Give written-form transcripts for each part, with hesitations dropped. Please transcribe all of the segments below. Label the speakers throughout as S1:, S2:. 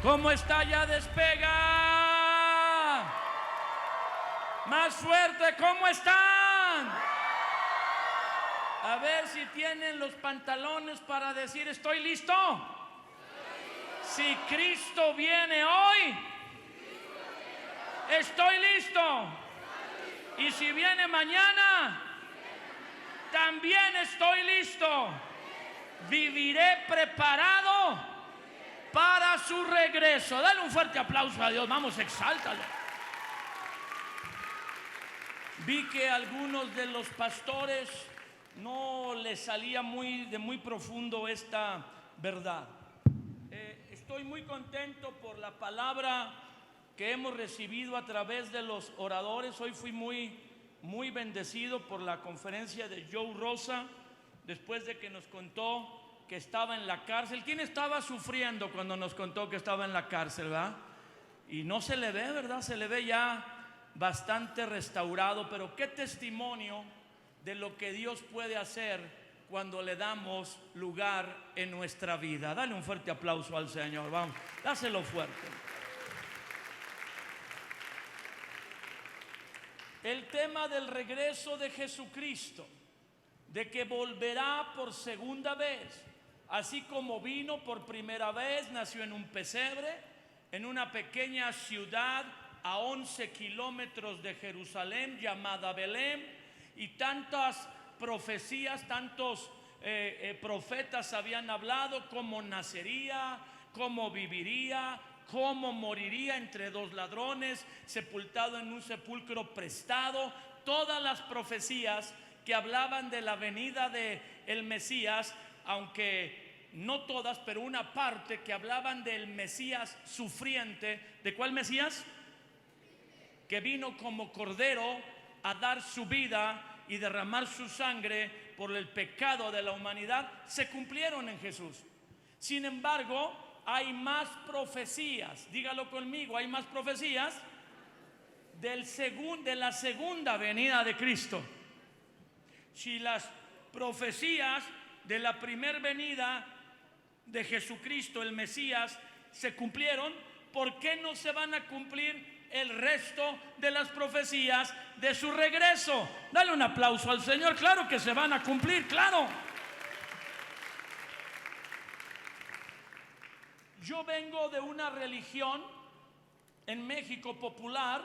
S1: ¿Cómo está? Ya despega. Más fuerte, ¿cómo están? A ver si tienen los pantalones para decir estoy listo. Si Cristo viene hoy, estoy listo. Y si viene mañana, también estoy listo. Viviré preparado para su regreso. Dale un fuerte aplauso a Dios. Vamos, exáltalo. Vi que algunos de los pastores no les salía muy profundo esta verdad. Estoy muy contento por la palabra que hemos recibido a través de los oradores. Hoy fui muy bendecido por la conferencia de Joe Rosa, después de que nos contó que estaba en la cárcel. ¿Quién estaba sufriendo cuando nos contó que estaba en la cárcel, verdad? Y no se le ve, ¿verdad? Se le ve ya bastante restaurado. Pero qué testimonio de lo que Dios puede hacer cuando le damos lugar en nuestra vida. Dale un fuerte aplauso al Señor. Vamos, dáselo fuerte. El tema del regreso de Jesucristo, de que volverá por segunda vez, así como vino por primera vez. Nació en un pesebre, en una pequeña ciudad a 11 kilómetros de Jerusalén llamada Belén, y tantas profecías, tantos profetas habían hablado cómo nacería, cómo viviría, cómo moriría entre dos ladrones, sepultado en un sepulcro prestado. Todas las profecías que hablaban de la venida de el Mesías, aunque no todas, pero una parte que hablaban del Mesías sufriente. ¿De cuál Mesías? Que vino como cordero a dar su vida y derramar su sangre por el pecado de la humanidad, se cumplieron en Jesús. Sin embargo, hay más profecías, dígalo conmigo, hay más profecías de la segunda venida de Cristo. Si las profecías de la primera venida de Jesucristo, el Mesías, se cumplieron, ¿por qué no se van a cumplir el resto de las profecías de su regreso? Dale un aplauso al Señor. Claro que se van a cumplir, claro. Yo vengo de una religión en México popular,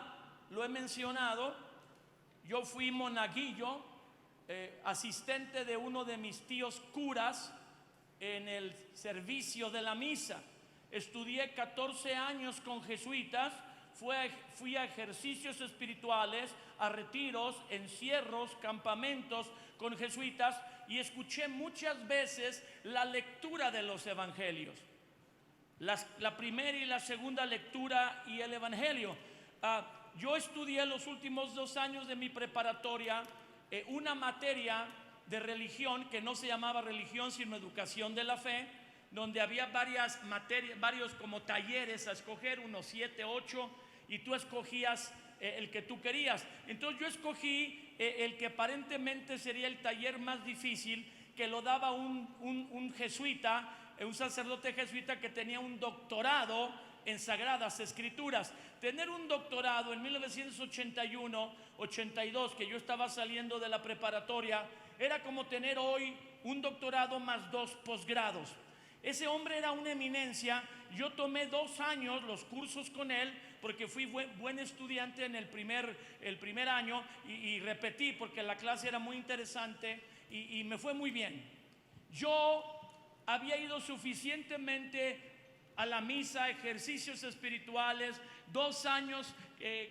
S1: lo he mencionado. Yo fui monaguillo, asistente de uno de mis tíos curas en el servicio de la misa. Estudié 14 años con jesuitas. Fui a ejercicios espirituales, a retiros, encierros, campamentos con jesuitas, y escuché muchas veces la lectura de los evangelios, la primera y la segunda lectura y el evangelio. Yo estudié los últimos 2 años de mi preparatoria una materia de religión que no se llamaba religión sino educación de la fe, donde había varias materias, varios como talleres a escoger, unos 7, 8, y tú escogías el que tú querías. Entonces yo escogí el que aparentemente sería el taller más difícil, que lo daba un jesuita, un sacerdote jesuita que tenía un doctorado en Sagradas Escrituras. Tener un doctorado en 1981, 82, que yo estaba saliendo de la preparatoria, era como tener hoy un doctorado más 2 posgrados. Ese hombre era una eminencia. Yo tomé 2 años los cursos con él, porque fui buen estudiante en el primer año, y repetí porque la clase era muy interesante y me fue muy bien. Yo había ido suficientemente a la misa, ejercicios espirituales, 2 años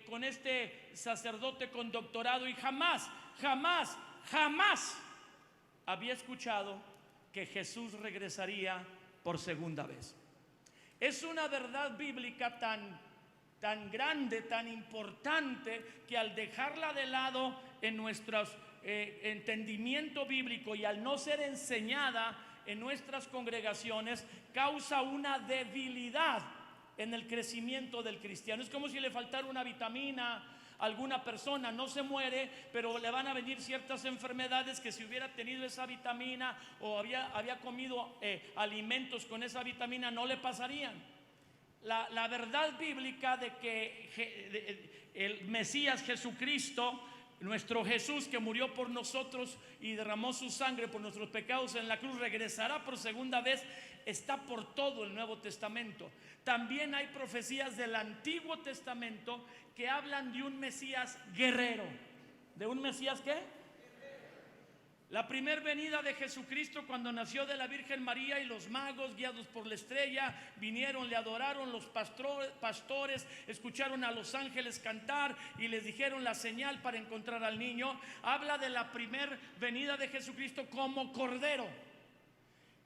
S1: con este sacerdote con doctorado, y jamás había escuchado que Jesús regresaría por segunda vez. Es una verdad bíblica tan grande, tan importante, que al dejarla de lado en nuestro entendimiento bíblico y al no ser enseñada en nuestras congregaciones, causa una debilidad en el crecimiento del cristiano. Es como si le faltara una vitamina. Alguna persona no se muere, pero le van a venir ciertas enfermedades que si hubiera tenido esa vitamina o había comido alimentos con esa vitamina no le pasarían. la verdad bíblica de que el Mesías Jesucristo, nuestro Jesús que murió por nosotros y derramó su sangre por nuestros pecados en la cruz, regresará por segunda vez, está por todo el Nuevo Testamento. También hay profecías del Antiguo Testamento que hablan de un Mesías guerrero. ¿De un Mesías qué? La primera venida de Jesucristo, cuando nació de la Virgen María, y los magos guiados por la estrella vinieron, le adoraron, los pastores escucharon a los ángeles cantar y les dijeron la señal para encontrar al niño. Habla de la primera venida de Jesucristo como cordero.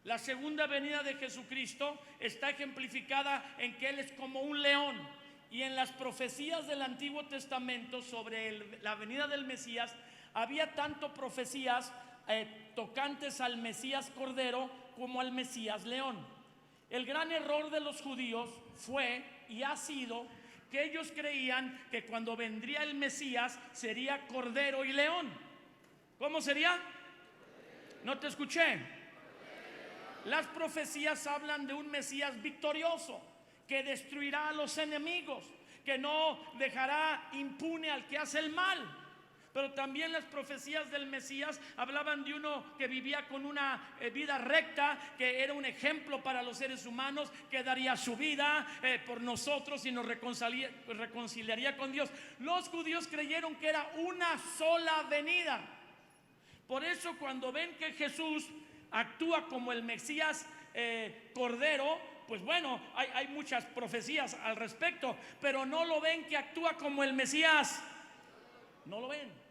S1: La segunda venida de Jesucristo está ejemplificada en que Él es como un león. Y en las profecías del Antiguo Testamento sobre la venida del Mesías, había tanto profecías tocantes al Mesías Cordero como al Mesías León. El gran error de los judíos fue y ha sido que ellos creían que cuando vendría el Mesías sería Cordero y León. ¿Cómo sería? No te escuché. Las profecías hablan de un Mesías victorioso que destruirá a los enemigos, que no dejará impune al que hace el mal. Pero también las profecías del Mesías hablaban de uno que vivía con una vida recta, que era un ejemplo para los seres humanos, que daría su vida por nosotros y nos reconciliaría con Dios. Los judíos creyeron que era una sola venida. Por eso cuando ven que Jesús actúa como el Mesías Cordero, pues bueno, hay muchas profecías al respecto, pero no lo ven que actúa como el Mesías. No lo ven.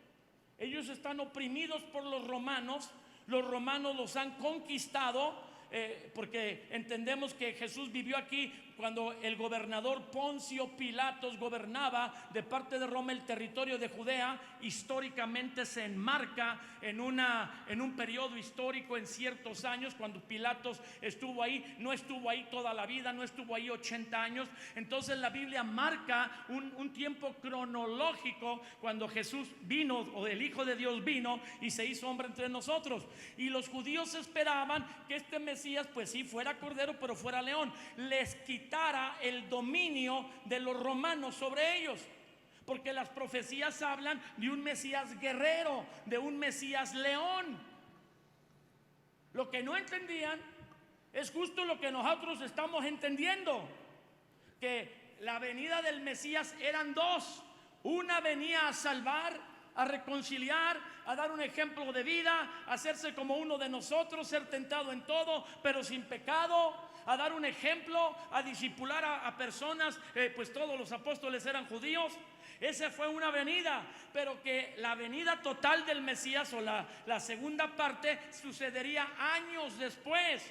S1: Ellos están oprimidos por los romanos los han conquistado, porque entendemos que Jesús vivió aquí cuando el gobernador Poncio Pilatos gobernaba de parte de Roma el territorio de Judea. Históricamente se enmarca en un periodo histórico, en ciertos años, cuando Pilatos estuvo ahí. No estuvo ahí toda la vida, no estuvo ahí 80 años. Entonces la Biblia marca un tiempo cronológico cuando Jesús vino, o el Hijo de Dios vino y se hizo hombre entre nosotros. Y los judíos esperaban que este Mesías, pues sí, fuera cordero, pero fuera león, les quitara el dominio de los romanos sobre ellos. Porque las profecías hablan de un Mesías guerrero, de un Mesías león. Lo que no entendían es justo lo que nosotros estamos entendiendo, que la venida del Mesías eran dos. Una venía a salvar, a reconciliar, a dar un ejemplo de vida, a hacerse como uno de nosotros, ser tentado en todo, pero sin pecado, a dar un ejemplo, a discipular a personas, pues todos los apóstoles eran judíos. Esa fue una venida, pero que la venida total del Mesías, o la segunda parte, sucedería años después.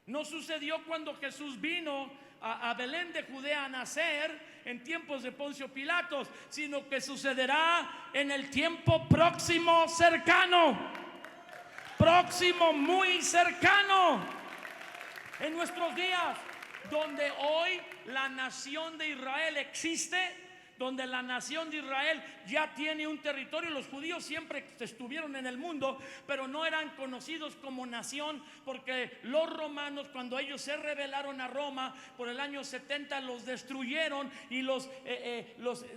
S1: No sucedió cuando Jesús vino a Belén de Judea a nacer en tiempos de Poncio Pilatos, sino que sucederá en el tiempo próximo, cercano, próximo, muy cercano, en nuestros días, donde hoy la nación de Israel existe, donde la nación de Israel ya tiene un territorio. Los judíos siempre estuvieron en el mundo, pero no eran conocidos como nación, porque los romanos, cuando ellos se rebelaron a Roma por el año 70, los destruyeron y los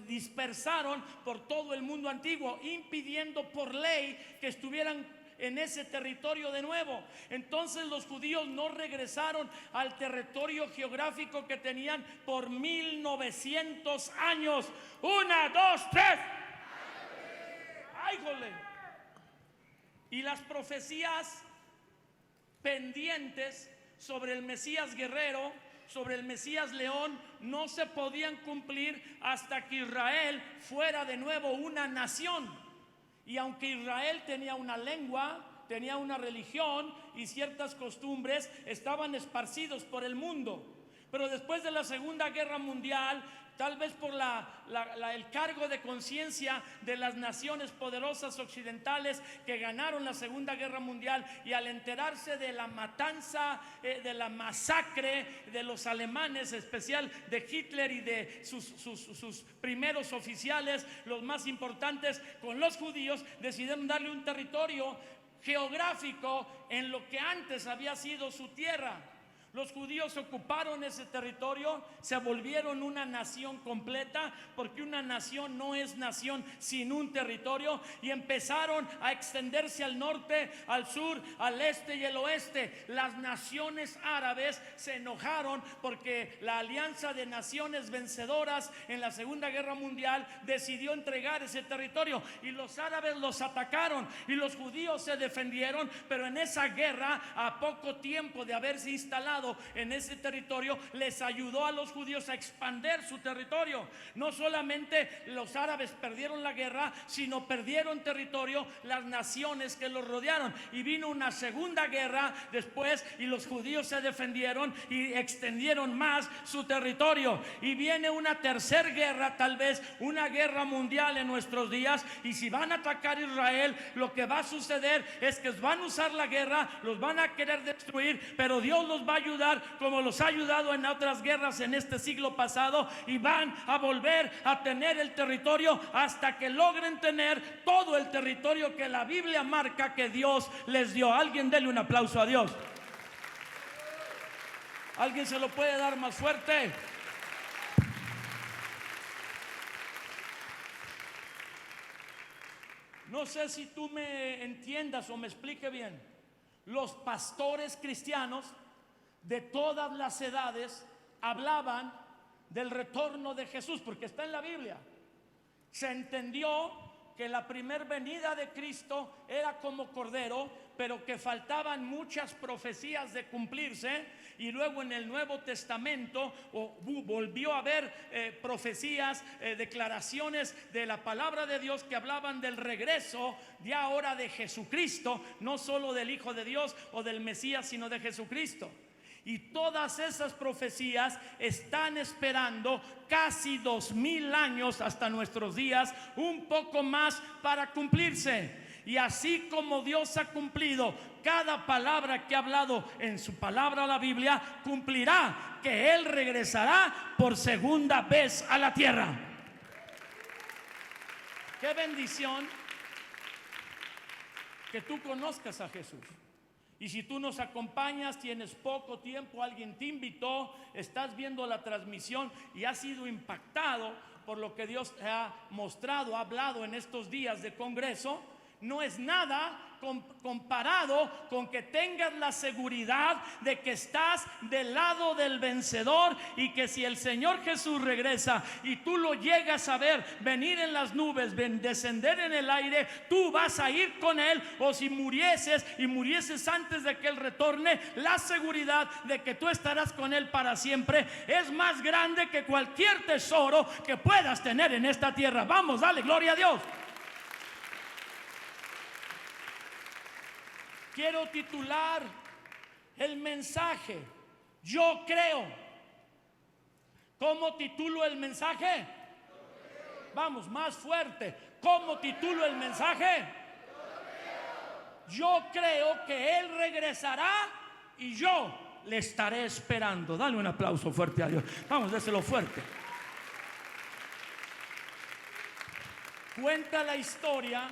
S1: dispersaron por todo el mundo antiguo, impidiendo por ley que estuvieran en ese territorio de nuevo. Entonces los judíos no regresaron al territorio geográfico que tenían por 1900 años. 1, 2, 3. ¡Ay, jole! Y las profecías pendientes sobre el Mesías guerrero, sobre el Mesías león, no se podían cumplir hasta que Israel fuera de nuevo una nación. Y aunque Israel tenía una lengua, tenía una religión y ciertas costumbres, estaban esparcidos por el mundo. Pero después de la Segunda Guerra Mundial, tal vez por el cargo de conciencia de las naciones poderosas occidentales que ganaron la Segunda Guerra Mundial, y al enterarse de la matanza, de la masacre de los alemanes, especial de Hitler y de sus primeros oficiales, los más importantes, con los judíos, decidieron darle un territorio geográfico en lo que antes había sido su tierra. Los judíos ocuparon ese territorio, se volvieron una nación completa, porque una nación no es nación sin un territorio, y empezaron a extenderse al norte, al sur, al este y el oeste. Las naciones árabes se enojaron porque la alianza de naciones vencedoras en la Segunda Guerra Mundial decidió entregar ese territorio, y los árabes los atacaron y los judíos se defendieron, pero en esa guerra, a poco tiempo de haberse instalado en ese territorio, les ayudó a los judíos a expandir su territorio. No solamente los árabes perdieron la guerra, sino perdieron territorio las naciones que los rodearon, y vino una segunda guerra después, y los judíos se defendieron y extendieron más su territorio, y viene una tercera guerra, tal vez una guerra mundial en nuestros días, y si van a atacar a Israel, lo que va a suceder es que van a usar la guerra, los van a querer destruir, pero Dios los va a ayudar como los ha ayudado en otras guerras en este siglo pasado, y van a volver a tener el territorio hasta que logren tener todo el territorio que la Biblia marca que Dios les dio. Alguien dele un aplauso a Dios. Alguien se lo puede dar más fuerte. No sé si tú me entiendas o me explique bien. Los pastores cristianos de todas las edades hablaban del retorno de Jesús, porque está en la Biblia. Se entendió que la primer venida de Cristo era como cordero, pero que faltaban muchas profecías de cumplirse, y luego en el Nuevo Testamento volvió a haber profecías, declaraciones de la palabra de Dios que hablaban del regreso de ahora de Jesucristo, no solo del Hijo de Dios o del Mesías, sino de Jesucristo. Y todas esas profecías están esperando casi 2000 años hasta nuestros días, un poco más, para cumplirse. Y así como Dios ha cumplido cada palabra que ha hablado en su palabra, la Biblia, cumplirá que Él regresará por segunda vez a la tierra. Qué bendición que tú conozcas a Jesús. Y si tú nos acompañas, tienes poco tiempo, alguien te invitó, estás viendo la transmisión y has sido impactado por lo que Dios te ha mostrado, ha hablado en estos días de congreso, no es nada comparado con que tengas la seguridad de que estás del lado del vencedor, y que si el Señor Jesús regresa y tú lo llegas a ver venir en las nubes, descender en el aire, tú vas a ir con Él. O si murieses antes de que Él retorne, la seguridad de que tú estarás con Él para siempre es más grande que cualquier tesoro que puedas tener en esta tierra. Vamos, dale gloria a Dios. Quiero titular el mensaje: yo creo. ¿Cómo titulo el mensaje? Vamos, más fuerte. ¿Cómo titulo el mensaje? Yo creo que Él regresará y yo le estaré esperando. Dale un aplauso fuerte a Dios. Vamos, déselo fuerte. Cuenta la historia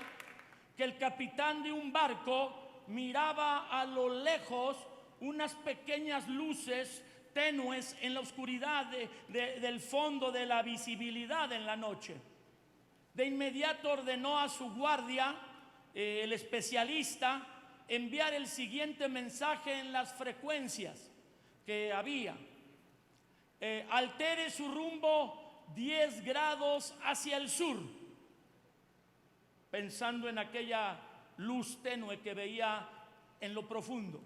S1: que el capitán de un barco miraba a lo lejos unas pequeñas luces tenues en la oscuridad del fondo de la visibilidad en la noche. De inmediato ordenó a su guardia, el especialista, enviar el siguiente mensaje en las frecuencias que había: altere su rumbo 10 grados hacia el sur, pensando en aquella luz tenue que veía en lo profundo.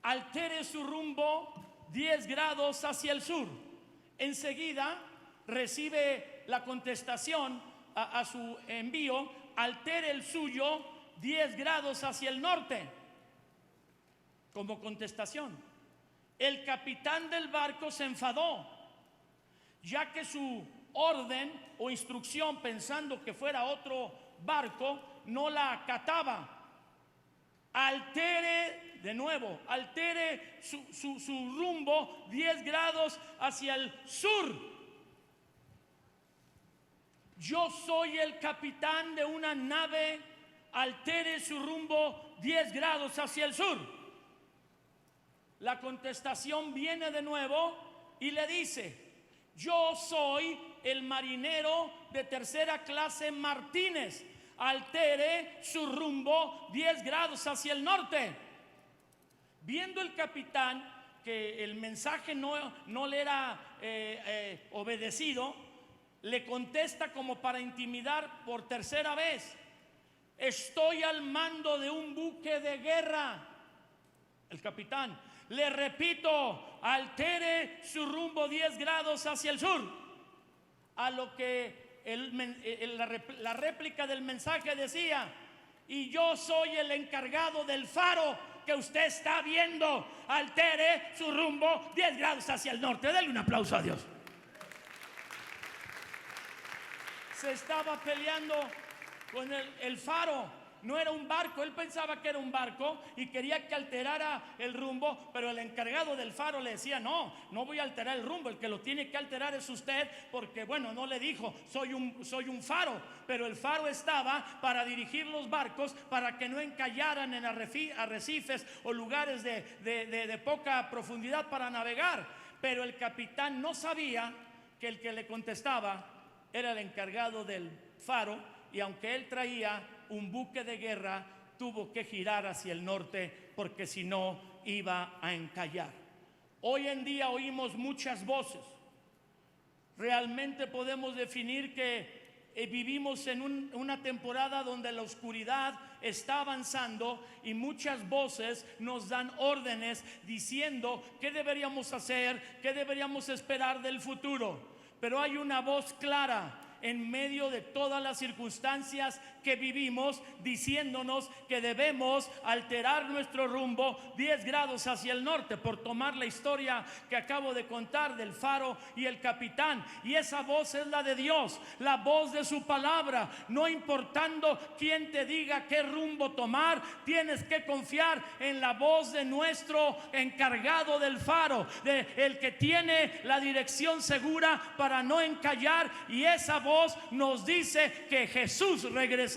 S1: Altere su rumbo 10 grados hacia el sur. Enseguida recibe la contestación a su envío: altere el suyo 10 grados hacia el norte. Como contestación, el capitán del barco se enfadó, ya que su orden o instrucción, pensando que fuera otro barco, no la acataba. Altere de nuevo, altere su rumbo 10 grados hacia el sur. Yo soy el capitán de una nave, altere su rumbo 10 grados hacia el sur. La contestación viene de nuevo y le dice: yo soy el marinero de tercera clase Martínez, altere su rumbo 10 grados hacia el norte. Viendo el capitán que el mensaje no le era obedecido, le contesta como para intimidar por tercera vez: estoy al mando de un buque de guerra. El capitán: le repito, altere su rumbo 10 grados hacia el sur. A lo que la réplica del mensaje decía: y yo soy el encargado del faro que usted está viendo, altere su rumbo 10 grados hacia el norte. Dale un aplauso a Dios. Se estaba peleando con el faro. No era un barco, él pensaba que era un barco y quería que alterara el rumbo, pero el encargado del faro le decía: no voy a alterar el rumbo, el que lo tiene que alterar es usted, porque bueno, no le dijo soy un faro, pero el faro estaba para dirigir los barcos para que no encallaran en arrecifes o lugares de poca profundidad para navegar. Pero el capitán no sabía que el que le contestaba era el encargado del faro, y aunque él traía un buque de guerra, tuvo que girar hacia el norte porque si no iba a encallar. Hoy en día oímos muchas voces. Realmente podemos definir que vivimos en una temporada donde la oscuridad está avanzando y muchas voces nos dan órdenes diciendo qué deberíamos hacer, qué deberíamos esperar del futuro. Pero hay una voz clara en medio de todas las circunstancias que vivimos, diciéndonos que debemos alterar nuestro rumbo 10 grados hacia el norte, por tomar la historia que acabo de contar del faro y el capitán. Y esa voz es la de Dios, la voz de su palabra. No importando quién te diga qué rumbo tomar, tienes que confiar en la voz de nuestro encargado del faro, de el que tiene la dirección segura para no encallar. Y esa voz nos dice que Jesús regresará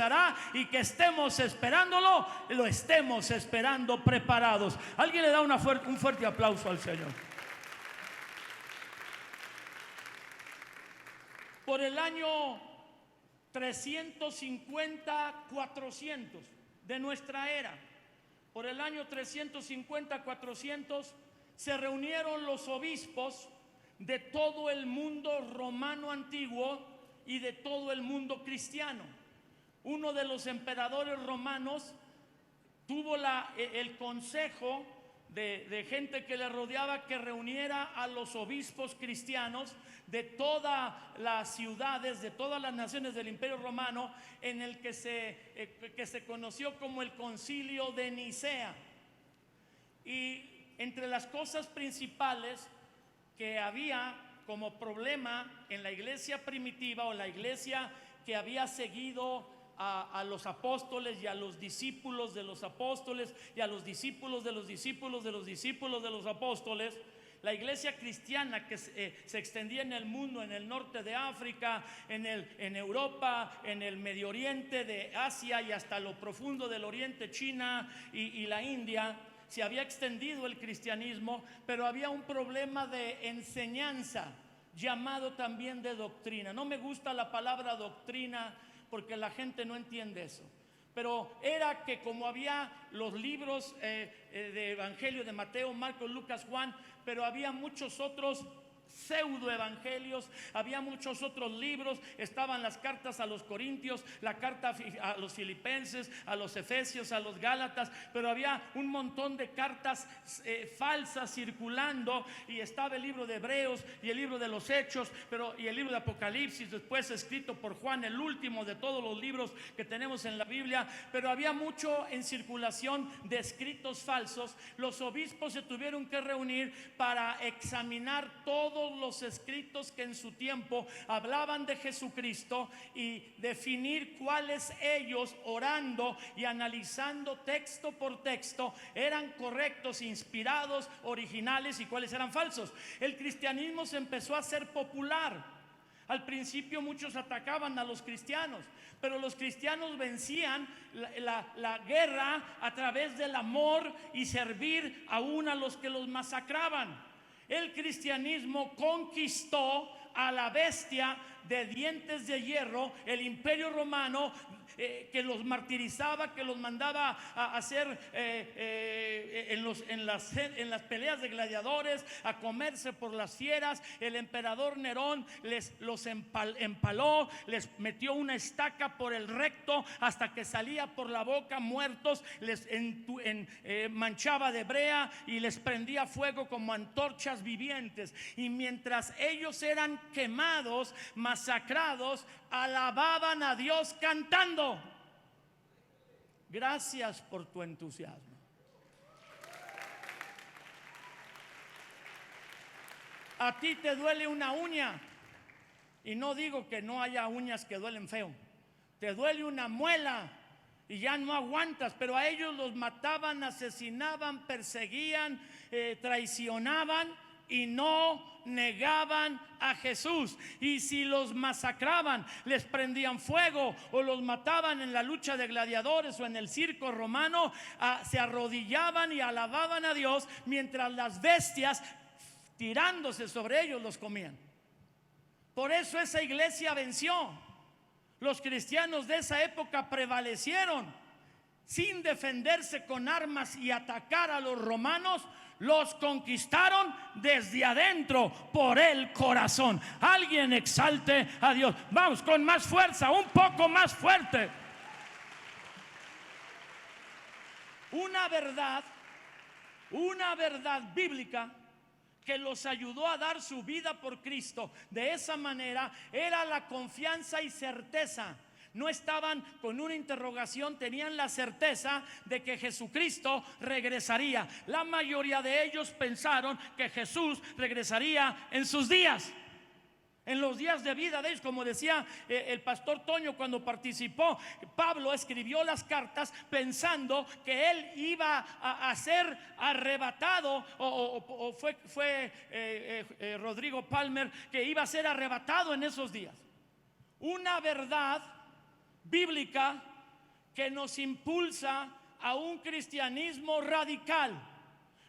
S1: y que estemos esperándolo, lo estemos esperando preparados. Alguien le da un fuerte aplauso al Señor. Por el año 350-400 de nuestra era, por el año 350-400 se reunieron los obispos de todo el mundo romano antiguo y de todo el mundo cristiano. Uno de los emperadores romanos tuvo el consejo de gente que le rodeaba, que reuniera a los obispos cristianos de todas las ciudades, de todas las naciones del Imperio Romano, en el que se conoció como el Concilio de Nicea. Y entre las cosas principales que había como problema en la iglesia primitiva, o la iglesia que había seguido a los apóstoles y a los discípulos de los apóstoles y a los discípulos de los discípulos de los discípulos de los apóstoles, la iglesia cristiana que se extendía en el mundo, en el norte de África, en Europa, en el Medio Oriente de Asia y hasta lo profundo del Oriente, China y la India. Se había extendido el cristianismo, pero había un problema de enseñanza, llamado también de doctrina. No me gusta la palabra doctrina porque la gente no entiende eso, pero era que como había los libros de Evangelio de Mateo, Marcos, Lucas, Juan, pero había muchos otros pseudoevangelios, había muchos otros libros. Estaban las cartas a los Corintios, la carta a los Filipenses, a los Efesios, a los Gálatas, pero había un montón de cartas falsas circulando, y estaba el libro de Hebreos y el libro de los Hechos, y el libro de Apocalipsis, después escrito por Juan, el último de todos los libros que tenemos en la Biblia. Pero había mucho en circulación de escritos falsos. Los obispos se tuvieron que reunir para examinar todos los escritos que en su tiempo hablaban de Jesucristo y definir cuáles ellos, orando y analizando texto por texto, eran correctos, inspirados, originales, y cuáles eran falsos. El cristianismo se empezó a hacer popular. Al principio muchos atacaban a los cristianos, pero los cristianos vencían la guerra a través del amor y servir aún a los que los masacraban. El cristianismo conquistó a la bestia de dientes de hierro, el Imperio Romano, que los martirizaba, que los mandaba a hacer en las peleas de gladiadores, a comerse por las fieras. El emperador Nerón los empaló, les metió una estaca por el recto hasta que salía por la boca muertos, les manchaba de brea y les prendía fuego como antorchas vivientes. Y mientras ellos eran quemados, masacrados, alababan a Dios cantando. Gracias por tu entusiasmo. A ti te duele una uña, y no digo que no haya uñas que duelen feo. Te duele una muela y ya no aguantas, pero a ellos los mataban, asesinaban, perseguían, traicionaban y no negaban a Jesús. Y si los masacraban, les prendían fuego o los mataban en la lucha de gladiadores o en el circo romano, se arrodillaban y alababan a Dios mientras las bestias, tirándose sobre ellos, los comían. Por eso esa iglesia venció. Los cristianos de esa época prevalecieron sin defenderse con armas y atacar a los romanos. Los conquistaron desde adentro por el corazón. Alguien exalte a Dios. Vamos con más fuerza, un poco más fuerte. Una verdad bíblica que los ayudó a dar su vida por Cristo de esa manera era la confianza y certeza. No estaban con una interrogación, tenían la certeza de que Jesucristo regresaría. La mayoría de ellos pensaron que Jesús regresaría en sus días, en los días de vida de ellos. Como decía el pastor Toño cuando participó, Pablo escribió las cartas pensando que él iba a ser arrebatado, o fue Rodrigo Palmer, que iba a ser arrebatado en esos días. Una verdad bíblica que nos impulsa a un cristianismo radical,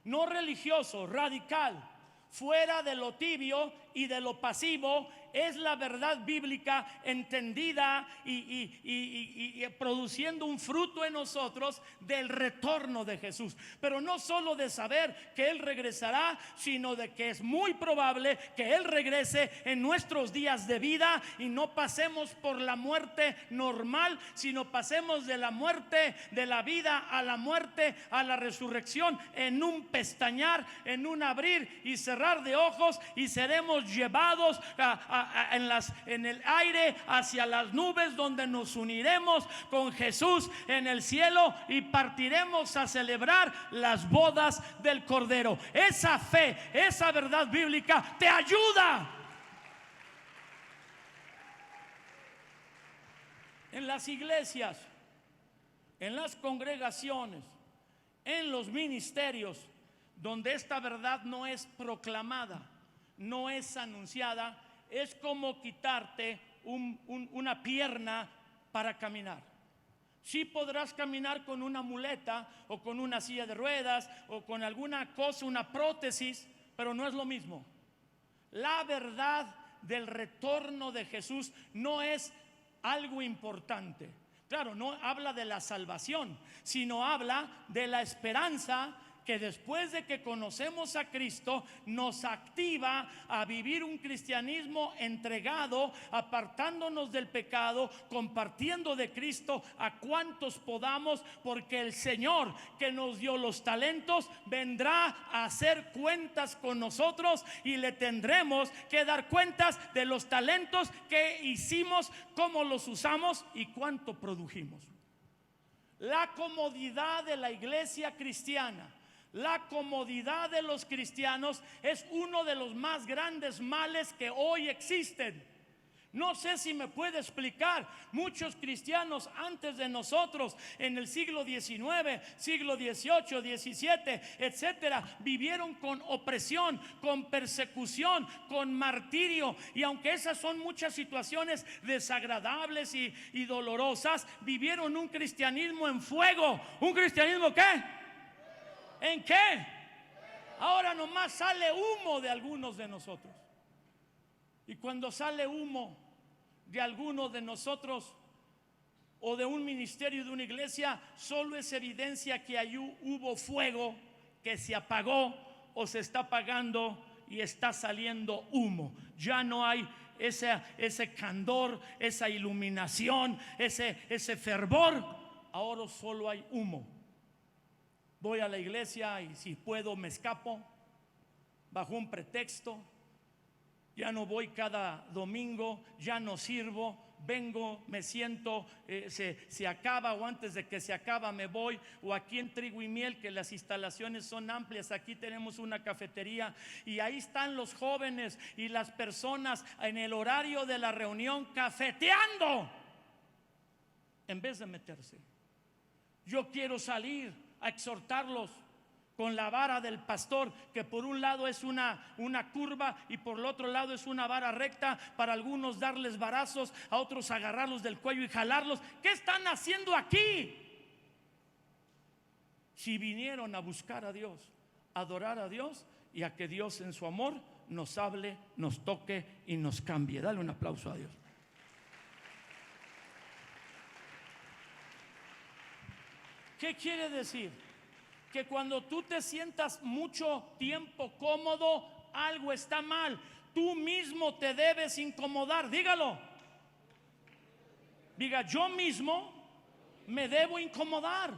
S1: no religioso, radical, fuera de lo tibio y de lo pasivo. Es la verdad bíblica entendida y produciendo un fruto en nosotros del retorno de Jesús. Pero no solo de saber que Él regresará, sino de que es muy probable que Él regrese en nuestros días de vida y no pasemos por la muerte normal, sino pasemos de la muerte, de la vida a la muerte, a la resurrección, en un pestañear, en un abrir y cerrar de ojos, y seremos llevados en el aire hacia las nubes, donde nos uniremos con Jesús en el cielo y partiremos a celebrar las bodas del Cordero. Esa fe, esa verdad bíblica te ayuda. En las iglesias, en las congregaciones, en los ministerios donde esta verdad no es proclamada, no es anunciada, es como quitarte una pierna para caminar. Sí podrás caminar con una muleta o con una silla de ruedas o con alguna cosa, una prótesis, pero no es lo mismo. La verdad del retorno de Jesús no es algo importante. Claro, no habla de la salvación, sino habla de la esperanza que después de que conocemos a Cristo nos activa a vivir un cristianismo entregado, apartándonos del pecado, compartiendo de Cristo a cuantos podamos, porque el Señor que nos dio los talentos vendrá a hacer cuentas con nosotros y le tendremos que dar cuentas de los talentos que hicimos, cómo los usamos y cuánto produjimos. La comodidad de la iglesia cristiana, la comodidad de los cristianos es uno de los más grandes males que hoy existen. No sé si me puede explicar. Muchos cristianos antes de nosotros, en el siglo XIX, siglo XVIII, XVII, etcétera, vivieron con opresión, con persecución, con martirio. Y aunque esas son muchas situaciones desagradables y dolorosas, vivieron un cristianismo en fuego. ¿Un cristianismo qué? ¿En qué? Ahora nomás sale humo de algunos de nosotros. Y cuando sale humo de algunos de nosotros o de un ministerio, de una iglesia, solo es evidencia que ahí hubo fuego que se apagó o se está apagando y está saliendo humo. Ya no hay ese candor, esa iluminación, ese fervor. Ahora solo hay humo. Voy a la iglesia y si puedo me escapo bajo un pretexto. Ya no voy cada domingo, ya no sirvo, vengo, me siento, se acaba, o antes de que se acaba me voy. O aquí en Trigo y Miel, que las instalaciones son amplias, aquí tenemos una cafetería y ahí están los jóvenes y las personas en el horario de la reunión cafeteando en vez de meterse. Yo quiero salir a exhortarlos con la vara del pastor, que por un lado es una curva y por el otro lado es una vara recta. Para algunos darles varazos, a otros agarrarlos del cuello y jalarlos. ¿Qué están haciendo aquí? Si vinieron a buscar a Dios, a adorar a Dios y a que Dios en su amor nos hable, nos toque y nos cambie. Dale un aplauso a Dios. ¿Qué quiere decir? Que cuando tú te sientas mucho tiempo cómodo, algo está mal. Tú mismo te debes incomodar. Dígalo. Diga, yo mismo me debo incomodar.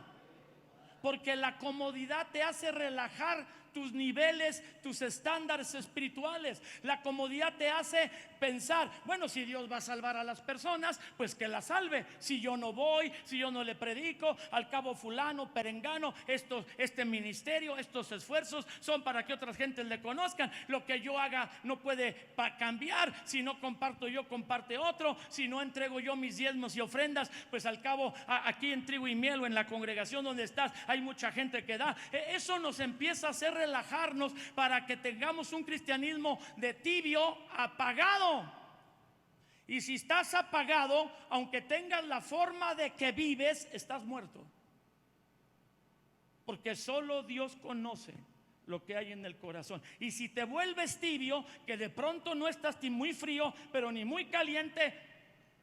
S1: Porque la comodidad te hace relajar tus niveles, tus estándares espirituales. La comodidad te hace pensar, bueno, si Dios va a salvar a las personas, pues que las salve. Si yo no voy, si yo no le predico, al cabo fulano, perengano, este ministerio, estos esfuerzos son para que otras gentes le conozcan. Lo que yo haga no puede cambiar. Si no comparto yo, comparte otro. Si no entrego yo mis diezmos y ofrendas, pues al cabo aquí en Trigo y Miel o en la congregación donde estás, hay mucha gente que da. Eso nos empieza a hacer relajarnos para que tengamos un cristianismo de tibio, apagado. Y si estás apagado, aunque tengas la forma de que vives, estás muerto. Porque solo Dios conoce lo que hay en el corazón. Y si te vuelves tibio, que de pronto no estás ni muy frío, pero ni muy caliente,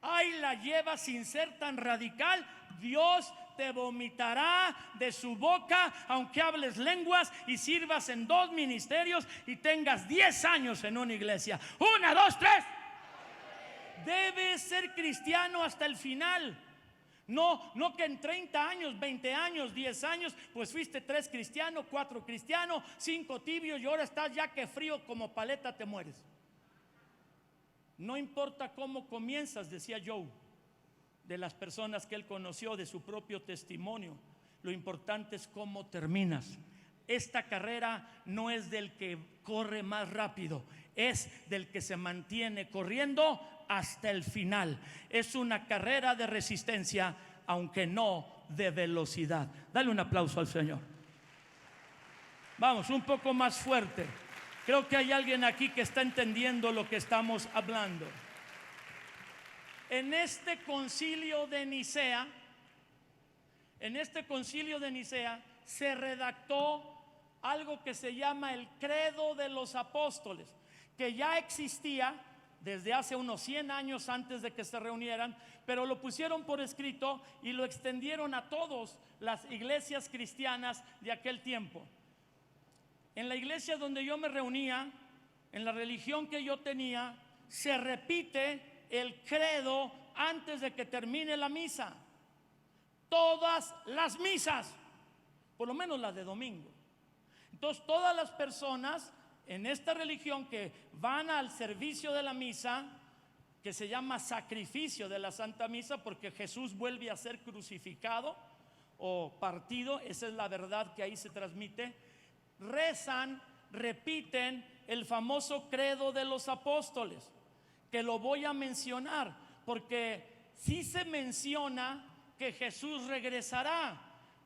S1: ahí la llevas sin ser tan radical, Dios te vomitará de su boca, aunque hables lenguas y sirvas en 2 ministerios y tengas 10 años en una iglesia. 1, 2, 3. Debes ser cristiano hasta el final. No que en 30 años, 20 años, 10 años, pues fuiste 3 cristianos, 4 cristianos, 5 tibios y ahora estás ya que frío como paleta te mueres. No importa cómo comienzas, decía Joe, de las personas que él conoció, de su propio testimonio. Lo importante es cómo terminas. Esta carrera no es del que corre más rápido, es del que se mantiene corriendo hasta el final. Es una carrera de resistencia, aunque no de velocidad. Dale un aplauso al Señor. Vamos, un poco más fuerte. Creo que hay alguien aquí que está entendiendo lo que estamos hablando. En este concilio de Nicea, se redactó algo que se llama el Credo de los Apóstoles, que ya existía desde hace unos 100 años antes de que se reunieran, pero lo pusieron por escrito y lo extendieron a todas las iglesias cristianas de aquel tiempo. En la iglesia donde yo me reunía, en la religión que yo tenía, se repite el credo antes de que termine la misa. Todas las misas, por lo menos las de domingo. Entonces todas las personas en esta religión que van al servicio de la misa, que se llama sacrificio de la Santa Misa, porque Jesús vuelve a ser crucificado o partido, esa es la verdad que ahí se transmite, rezan, repiten el famoso credo de los apóstoles, que lo voy a mencionar, porque sí se menciona que Jesús regresará,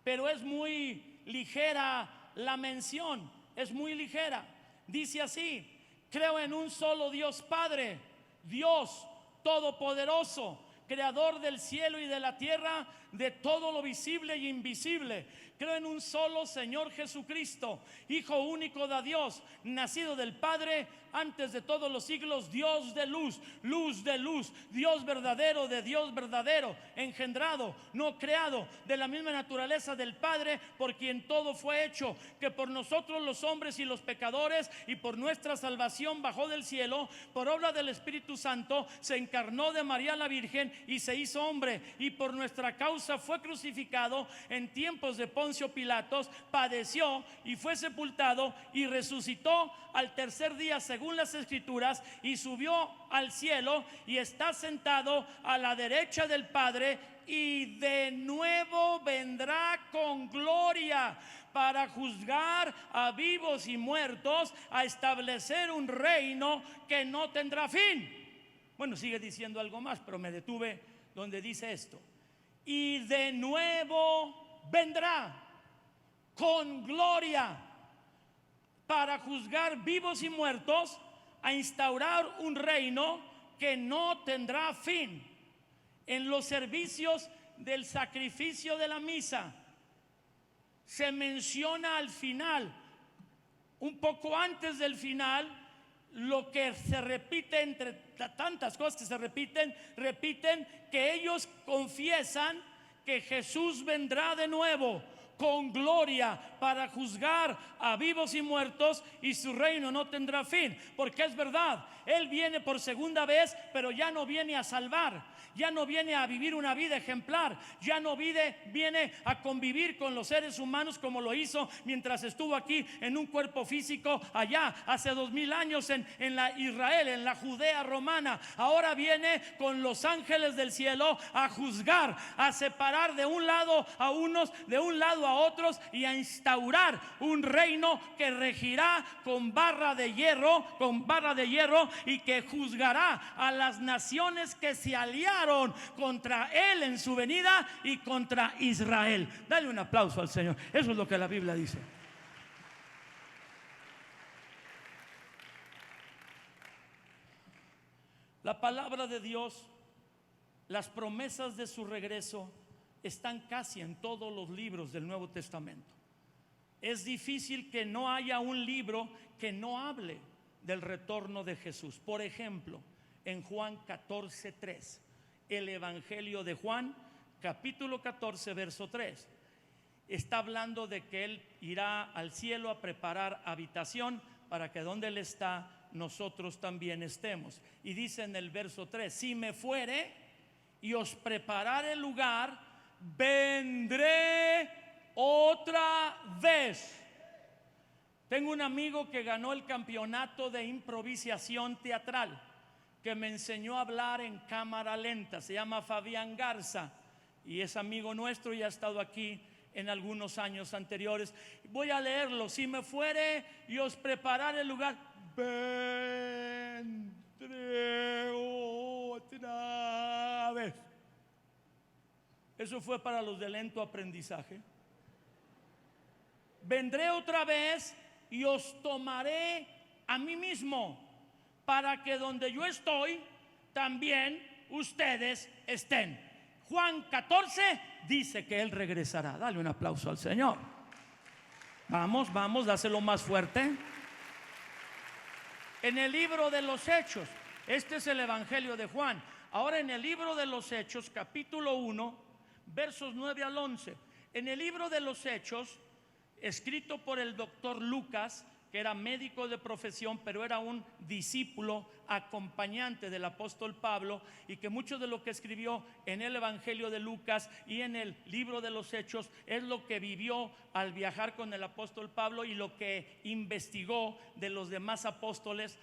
S1: pero es muy ligera la mención, es muy ligera. Dice así: creo en un solo Dios Padre, Dios Todopoderoso, Creador del cielo y de la tierra, de todo lo visible y invisible. Creo en un solo Señor Jesucristo, Hijo único de Dios, nacido del Padre antes de todos los siglos, Dios de luz, luz de luz, Dios verdadero de Dios verdadero, engendrado, no creado, de la misma naturaleza del Padre, por quien todo fue hecho, que por nosotros los hombres y los pecadores y por nuestra salvación bajó del cielo, por obra del Espíritu Santo, se encarnó de María la Virgen y se hizo hombre, y por nuestra causa fue crucificado en tiempos de Poncio Pilatos, padeció y fue sepultado y resucitó al tercer día según las Escrituras, y subió al cielo y está sentado a la derecha del Padre, y de nuevo vendrá con gloria para juzgar a vivos y muertos, a establecer un reino que no tendrá fin. Bueno, sigue diciendo algo más, pero me detuve donde dice esto: y de nuevo vendrá con gloria para juzgar vivos y muertos, a instaurar un reino que no tendrá fin. En los servicios del sacrificio de la misa se menciona al final, un poco antes del final, lo que se repite entre tantas cosas que se repiten que ellos confiesan que Jesús vendrá de nuevo con gloria para juzgar a vivos y muertos, y su reino no tendrá fin. Porque es verdad, Él viene por segunda vez, pero ya no viene a salvar, ya no viene a vivir una vida ejemplar, ya no viene a convivir con los seres humanos como lo hizo mientras estuvo aquí en un cuerpo físico allá hace 2000 años en la Israel, en la Judea romana. Ahora viene con los ángeles del cielo a juzgar, a separar de un lado a unos, de un lado a otros, y a instaurar un reino que regirá con barra de hierro, y que juzgará a las naciones que se aliaron contra Él en su venida y contra Israel. Dale un aplauso al Señor. Eso es lo que la Biblia dice. La palabra de Dios, las promesas de su regreso están casi en todos los libros del Nuevo Testamento. Es difícil que no haya un libro que no hable del retorno de Jesús. Por ejemplo, en Juan 14:3, el Evangelio de Juan, capítulo 14, verso 3, está hablando de que Él irá al cielo a preparar habitación para que donde Él está, nosotros también estemos. Y dice en el verso 3: si me fuere y os preparare lugar, vendré otra vez. Tengo un amigo que ganó el campeonato de improvisación teatral, que me enseñó a hablar en cámara lenta. Se llama Fabián Garza y es amigo nuestro y ha estado aquí en algunos años anteriores. Voy a leerlo: si me fuere y os preparare el lugar, vendré otra vez. Eso fue para los de lento aprendizaje. Vendré otra vez y os tomaré a mí mismo, para que donde yo estoy, también ustedes estén. Juan 14 dice que Él regresará. Dale un aplauso al Señor. Vamos, dáselo más fuerte. En el libro de los Hechos, este es el Evangelio de Juan. Ahora en el libro de los Hechos, capítulo 1, versos 9 al 11. En el libro de los Hechos, escrito por el doctor Lucas, que era médico de profesión, pero era un discípulo acompañante del apóstol Pablo, y que mucho de lo que escribió en el Evangelio de Lucas y en el libro de los Hechos es lo que vivió al viajar con el apóstol Pablo y lo que investigó de los demás apóstoles,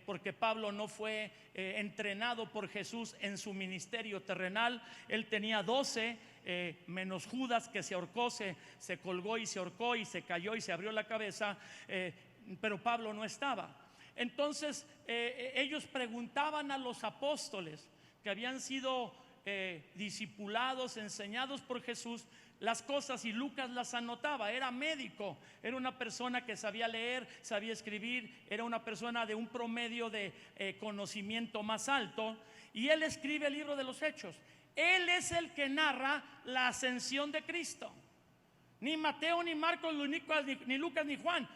S1: porque Pablo no fue entrenado por Jesús en su ministerio terrenal. Él tenía 12, menos Judas, que se ahorcó, se colgó y se ahorcó y se cayó y se abrió la cabeza, pero Pablo no estaba. Entonces ellos preguntaban a los apóstoles que habían sido discipulados, enseñados por Jesús, las cosas, y Lucas las anotaba. Era médico, era una persona que sabía leer, sabía escribir, era una persona de un promedio de conocimiento más alto, y él escribe el libro de los Hechos. Él es el que narra la ascensión de Cristo. Ni Mateo, ni Marcos, ni Lucas, ni Juan.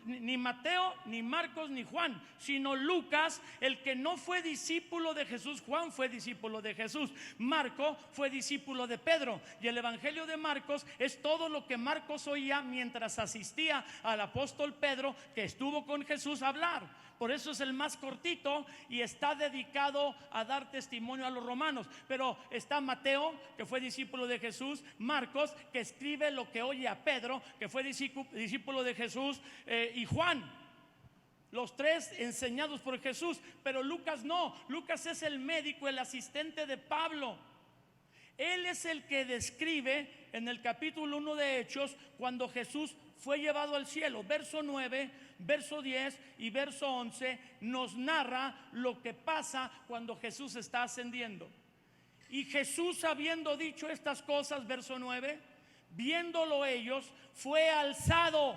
S1: Ni Mateo, ni Marcos, ni Juan, sino Lucas, el que no fue discípulo de Jesús. Juan fue discípulo de Jesús, Marco fue discípulo de Pedro, y el evangelio de Marcos es todo lo que Marcos oía mientras asistía al apóstol Pedro, que estuvo con Jesús, a hablar. Por eso es el más cortito y está dedicado a dar testimonio a los romanos. Pero está Mateo, que fue discípulo de Jesús, Marcos, que escribe lo que oye a Pedro, que fue discípulo de Jesús, y Juan, los tres enseñados por Jesús. Pero Lucas no, Lucas es el médico, el asistente de Pablo. Él es el que describe en el capítulo 1 de Hechos cuando Jesús fue llevado al cielo. Verso 9, verso 10 y verso 11 nos narra lo que pasa cuando Jesús está ascendiendo. Y Jesús, habiendo dicho estas cosas, verso 9, viéndolo ellos, fue alzado,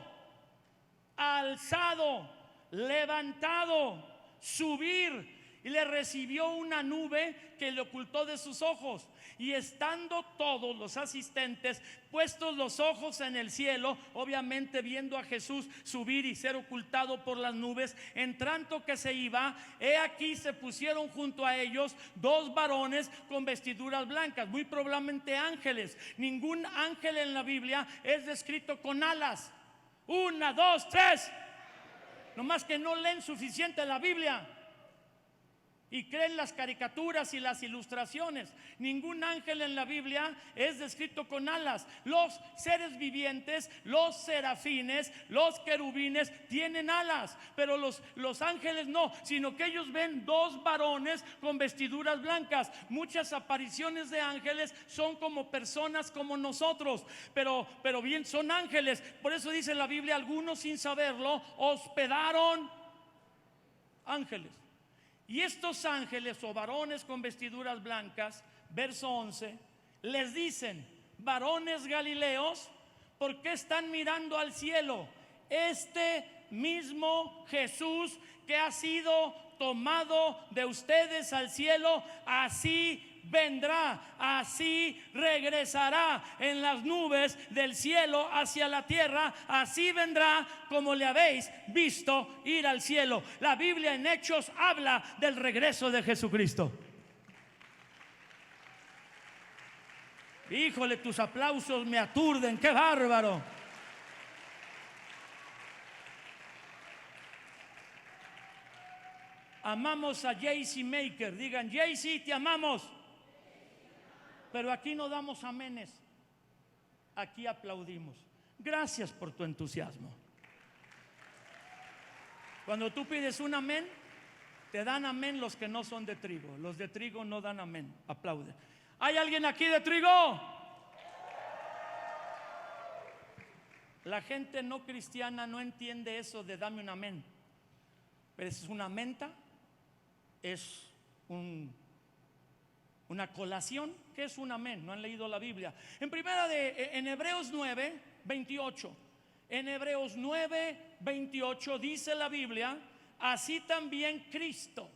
S1: levantado, subir, y le recibió una nube que le ocultó de sus ojos. Y estando todos los asistentes puestos los ojos en el cielo, obviamente viendo a Jesús subir y ser ocultado por las nubes, en tanto que se iba, he aquí se pusieron junto a ellos dos varones con vestiduras blancas, muy probablemente ángeles. Ningún ángel en la Biblia es descrito con alas. 1, 2, 3. Nomás que no leen suficiente la Biblia y creen las caricaturas y las ilustraciones. Ningún ángel en la Biblia es descrito con alas. Los seres vivientes, los serafines, los querubines tienen alas, pero los ángeles no, sino que ellos ven dos varones con vestiduras blancas. Muchas apariciones de ángeles son como personas como nosotros, pero bien, son ángeles. Por eso dice la Biblia, algunos sin saberlo hospedaron ángeles. Y estos ángeles o varones con vestiduras blancas, verso 11, les dicen: varones galileos, ¿por qué están mirando al cielo? Este mismo Jesús que ha sido tomado de ustedes al cielo, así vendrá, así regresará en las nubes del cielo hacia la tierra. Así vendrá como le habéis visto ir al cielo. La Biblia en Hechos habla del regreso de Jesucristo. Híjole, tus aplausos me aturden, qué bárbaro. Amamos a J.C. Maker. Digan: J.C., te amamos. Pero aquí no damos amenes, aquí aplaudimos. Gracias por tu entusiasmo. Cuando tú pides un amén, te dan amén los que no son de trigo. Los de trigo no dan amén. Aplaude. ¿Hay alguien aquí de trigo? La gente no cristiana no entiende eso de dame un amén. Pero es una menta, es una colación. ¿Qué es un amén? No han leído la Biblia. En Hebreos 9, 28. En Hebreos 9, 28 dice la Biblia: así también Cristo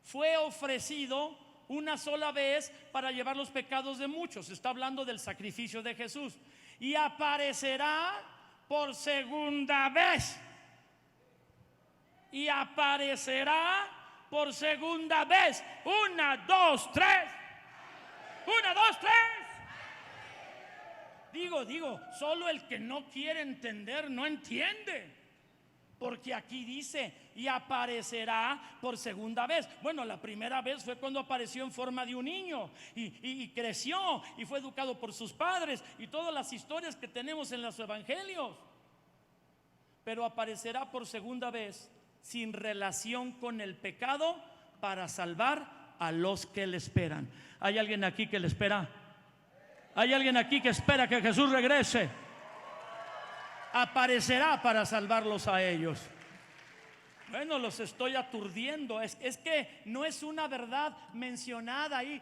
S1: fue ofrecido una sola vez para llevar los pecados de muchos. Está hablando del sacrificio de Jesús. Y aparecerá por segunda vez. Y aparecerá por segunda vez. 1, 2, 3. 1, 2, 3. Digo, solo el que no quiere entender no entiende. Porque aquí dice: y aparecerá por segunda vez. Bueno, la primera vez fue cuando apareció en forma de un niño y creció y fue educado por sus padres y todas las historias que tenemos en los evangelios. Pero aparecerá por segunda vez sin relación con el pecado, para salvar a los que le esperan. ¿Hay alguien aquí que le espera? ¿Hay alguien aquí que espera que Jesús regrese? Aparecerá para salvarlos a ellos. Bueno, los estoy aturdiendo. Es que no es una verdad mencionada ahí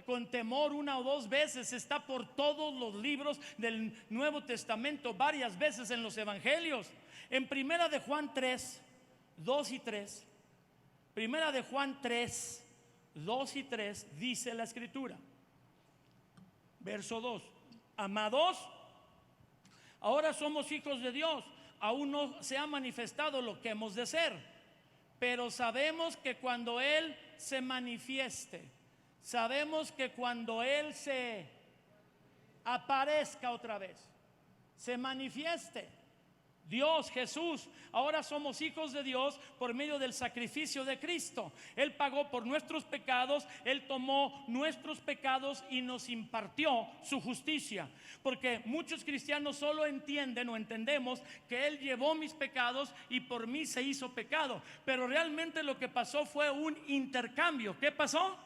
S1: con temor una o dos veces. Está por todos los libros del Nuevo Testamento, varias veces en los evangelios. En Primera de Juan 3, 2 y 3. Primera de Juan 3, 2 y 3 dice la escritura. Verso 2. Amados, ahora somos hijos de Dios. Aún no se ha manifestado lo que hemos de ser, pero sabemos que cuando Él se manifieste, sabemos que cuando Él se aparezca otra vez, se manifieste, Dios, Jesús, ahora somos hijos de Dios por medio del sacrificio de Cristo. Él pagó por nuestros pecados, Él tomó nuestros pecados y nos impartió su justicia. Porque muchos cristianos solo entienden o entendemos que Él llevó mis pecados y por mí se hizo pecado. Pero realmente lo que pasó fue un intercambio. ¿Qué pasó?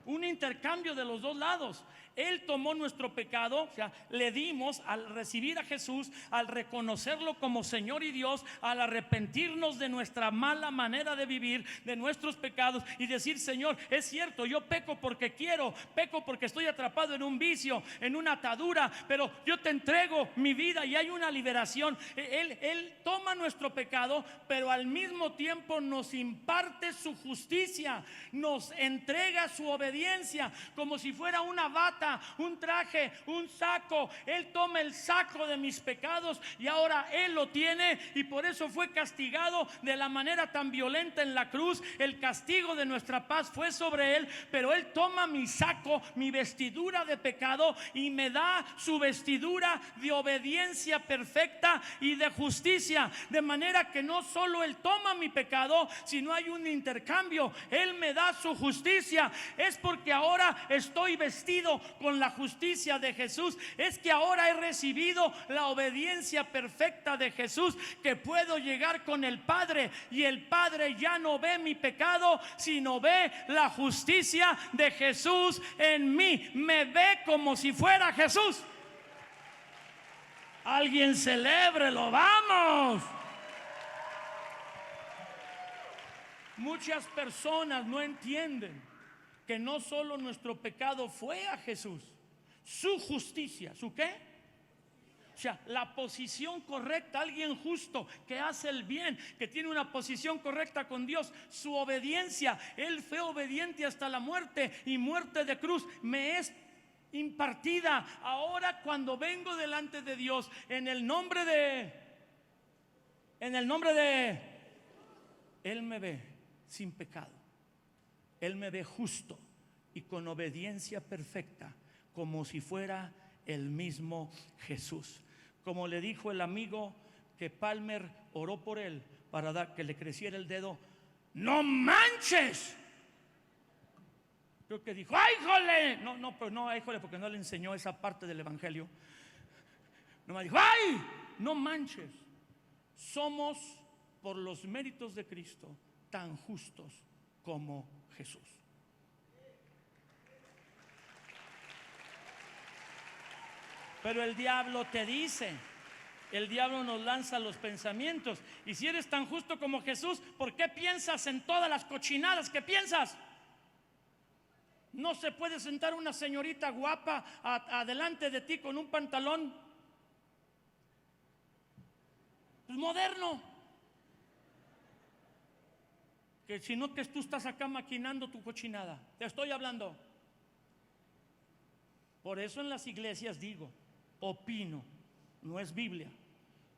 S1: Un intercambio de los dos lados. Él tomó nuestro pecado, o sea, le dimos al recibir a Jesús, al reconocerlo como Señor y Dios, al arrepentirnos de nuestra mala manera de vivir, de nuestros pecados y decir: Señor, es cierto, yo peco porque quiero, peco porque estoy atrapado en un vicio, en una atadura, pero yo te entrego mi vida y hay una liberación. Él toma nuestro pecado, pero al mismo tiempo nos imparte su justicia, nos entrega su obediencia como si fuera una bata, un traje, un saco. Él toma el saco de mis pecados y ahora Él lo tiene, y por eso fue castigado de la manera tan violenta en la cruz. El castigo de nuestra paz fue sobre Él, pero Él toma mi saco, mi vestidura de pecado, y me da su vestidura de obediencia perfecta y de justicia, de manera que no solo Él toma mi pecado, sino hay un intercambio. Él me da su justicia. Es porque ahora estoy vestido con la justicia de Jesús. Es que ahora he recibido la obediencia perfecta de Jesús, que puedo llegar con el Padre, y el Padre ya no ve mi pecado, sino ve la justicia de Jesús en mí. Me ve como si fuera Jesús. Alguien celébrelo, vamos. Muchas personas no entienden que no solo nuestro pecado fue a Jesús, su justicia, ¿su qué? O sea, la posición correcta, alguien justo que hace el bien, que tiene una posición correcta con Dios, su obediencia. Él fue obediente hasta la muerte, y muerte de cruz me es impartida. Ahora, cuando vengo delante de Dios en el nombre de Él me ve sin pecado. Él me ve justo y con obediencia perfecta, como si fuera el mismo Jesús. Como le dijo el amigo que Palmer oró por él para que le creciera el dedo: ¡no manches! Creo que dijo: ¡ay, jole! No, ay, jole, porque no le enseñó esa parte del evangelio. No me dijo: ¡ay, no manches! Somos, por los méritos de Cristo, tan justos como Jesús. Pero el diablo te dice, el diablo nos lanza los pensamientos: y si eres tan justo como Jesús, ¿por qué piensas en todas las cochinadas que piensas? No se puede sentar una señorita guapa adelante de ti con un pantalón moderno, que si no, que tú estás acá maquinando tu cochinada. Te estoy hablando. Por eso en las iglesias digo, opino, no es Biblia.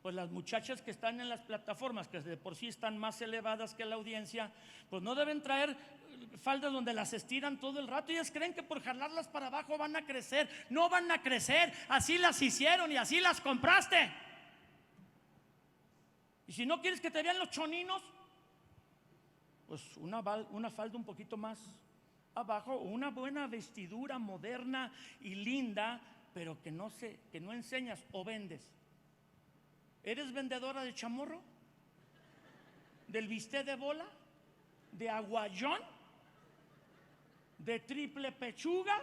S1: Pues las muchachas que están en las plataformas, que de por sí están más elevadas que la audiencia, pues no deben traer faldas donde las estiran todo el rato. Ellas creen que por jalarlas para abajo van a crecer. No van a crecer. Así las hicieron y así las compraste. Y si no quieres que te vean los choninos, pues una falda un poquito más abajo, una buena vestidura moderna y linda, pero que no enseñas o vendes. ¿Eres vendedora de chamorro? ¿Del bistec de bola? ¿De aguayón? ¿De triple pechuga?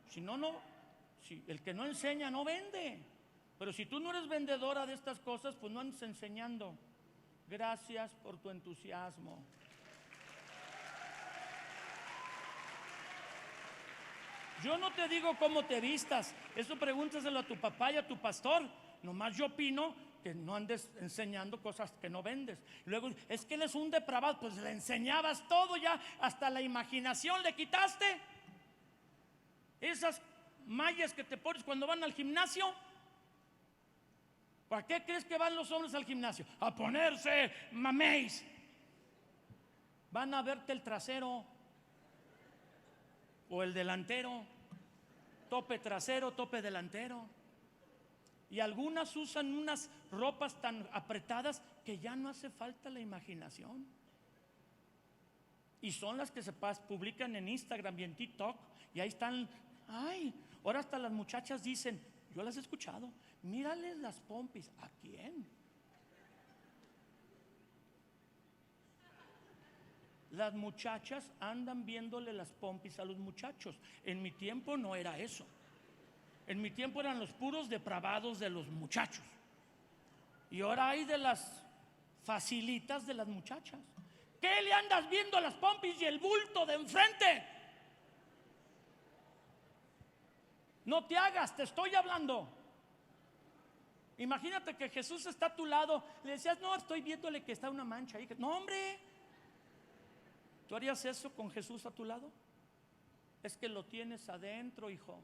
S1: Si no, si el que no enseña no vende. Pero si tú no eres vendedora de estas cosas, pues no andes enseñando. Gracias por tu entusiasmo. Yo no te digo cómo te vistas, eso pregúntaselo a tu papá y a tu pastor. Nomás yo opino que no andes enseñando cosas que no vendes. Luego, es que él es un depravado. Pues le enseñabas todo ya, hasta la imaginación le quitaste. Esas mallas que te pones cuando van al gimnasio. ¿Para qué crees que van los hombres al gimnasio? A ponerse mameis. Van a verte el trasero o el delantero, tope trasero, tope delantero. Y algunas usan unas ropas tan apretadas que ya no hace falta la imaginación. Y son las que se publican en Instagram y en TikTok. Y ahí están. Ay, ahora hasta las muchachas dicen, yo las he escuchado, mírales las pompis. ¿A quién? Las muchachas andan viéndole las pompis a los muchachos. En mi tiempo no era eso. En mi tiempo eran los puros depravados de los muchachos. Y ahora hay de las facilitas de las muchachas. ¿Qué le andas viendo a las pompis y el bulto de enfrente? No te hagas, te estoy hablando. Imagínate que Jesús está a tu lado. Le decías, no, estoy viéndole que está una mancha ahí. No, hombre. ¿Tú harías eso con Jesús a tu lado? Es que lo tienes adentro, hijo.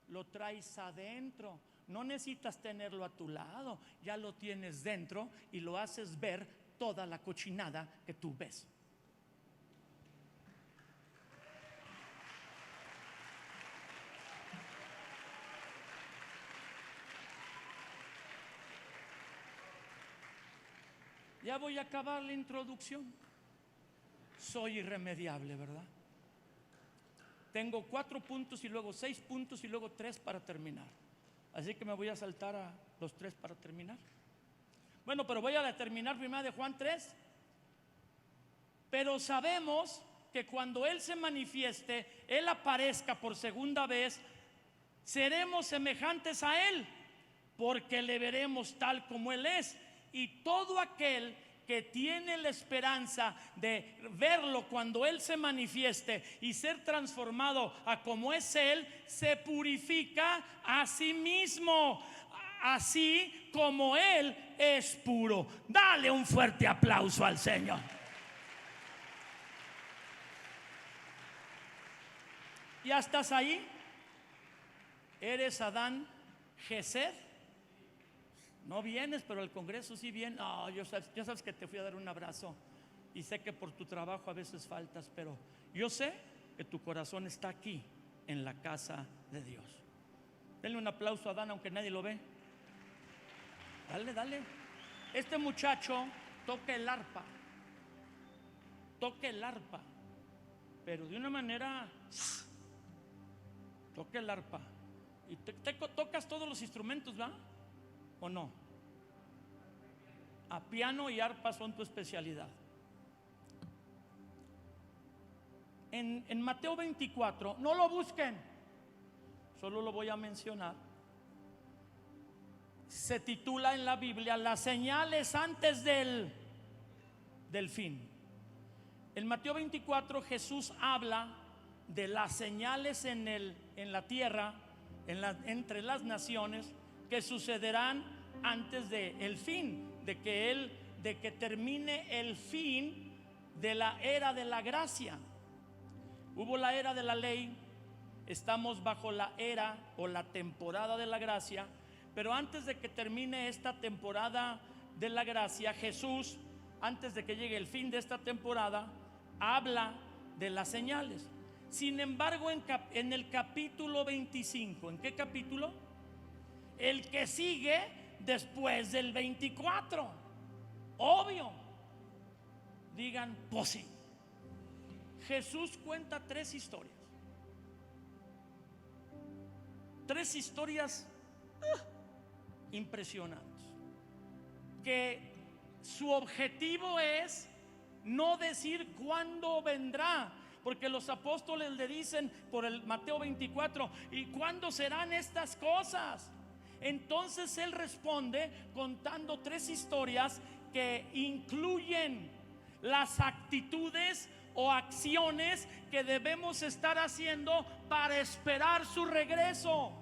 S1: Lo traes adentro. No necesitas tenerlo a tu lado. Ya lo tienes dentro y lo haces ver toda la cochinada que tú ves. Ya voy a acabar la introducción. Soy irremediable, ¿verdad? Tengo 4 puntos y luego 6 puntos y luego 3 para terminar. Así que me voy a saltar a los 3 para terminar. Bueno, pero voy a terminar primero de Juan 3. Pero sabemos que cuando Él se manifieste, Él aparezca por segunda vez, seremos semejantes a Él, porque le veremos tal como Él es. Y todo aquel que tiene la esperanza de verlo cuando Él se manifieste y ser transformado a como es Él, se purifica a sí mismo, así como Él es puro. Dale un fuerte aplauso al Señor. ¿Ya estás ahí? ¿Eres Adán Gesed? No vienes, pero al Congreso sí vienes. No, ya sabes que te fui a dar un abrazo. Y sé que por tu trabajo a veces faltas, pero yo sé que tu corazón está aquí, en la casa de Dios. Denle un aplauso a Adán, aunque nadie lo ve. Dale, dale. Este muchacho toca el arpa. Toca el arpa. Pero de una manera. Toca el arpa. Y tocas todos los instrumentos, ¿va? ¿O no? A piano y arpa son tu especialidad. En Mateo 24, no lo busquen, solo lo voy a mencionar. Se titula en la Biblia las señales antes del fin. En Mateo 24 Jesús habla de las señales en la tierra, entre las naciones, que sucederán antes del fin, de que termine el fin de la era de la gracia. Hubo la era de la ley, estamos bajo la era o la temporada de la gracia, pero antes de que termine esta temporada de la gracia, Jesús, antes de que llegue el fin de esta temporada, habla de las señales. Sin embargo, en el capítulo 25, ¿en qué capítulo? El que sigue después del 24. Obvio. Digan, pues sí. Jesús cuenta 3 historias. 3 historias impresionantes. Que su objetivo es no decir cuándo vendrá, porque los apóstoles le dicen por el Mateo 24, ¿y cuándo serán estas cosas? Entonces él responde contando 3 historias que incluyen las actitudes o acciones que debemos estar haciendo para esperar su regreso.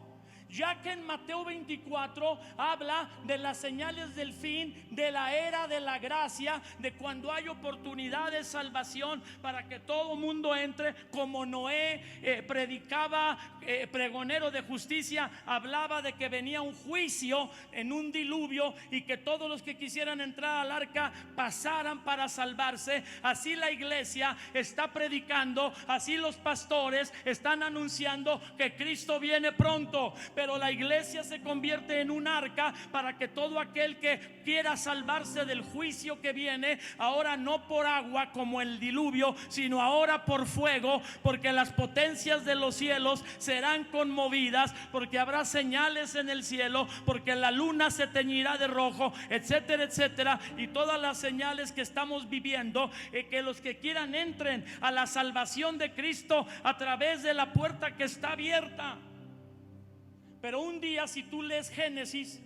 S1: Ya que en Mateo 24 habla de las señales del fin, de la era de la gracia, de cuando hay oportunidad de salvación para que todo mundo entre, como Noé predicaba, pregonero de justicia, hablaba de que venía un juicio en un diluvio y que todos los que quisieran entrar al arca pasaran para salvarse. Así la iglesia está predicando, así los pastores están anunciando que Cristo viene pronto. Pero la iglesia se convierte en un arca para que todo aquel que quiera salvarse del juicio que viene, ahora no por agua como el diluvio, sino ahora por fuego, porque las potencias de los cielos serán conmovidas, porque habrá señales en el cielo, porque la luna se teñirá de rojo, etcétera, etcétera, y todas las señales que estamos viviendo, que los que quieran entren a la salvación de Cristo a través de la puerta que está abierta. Pero un día, si tú lees Génesis,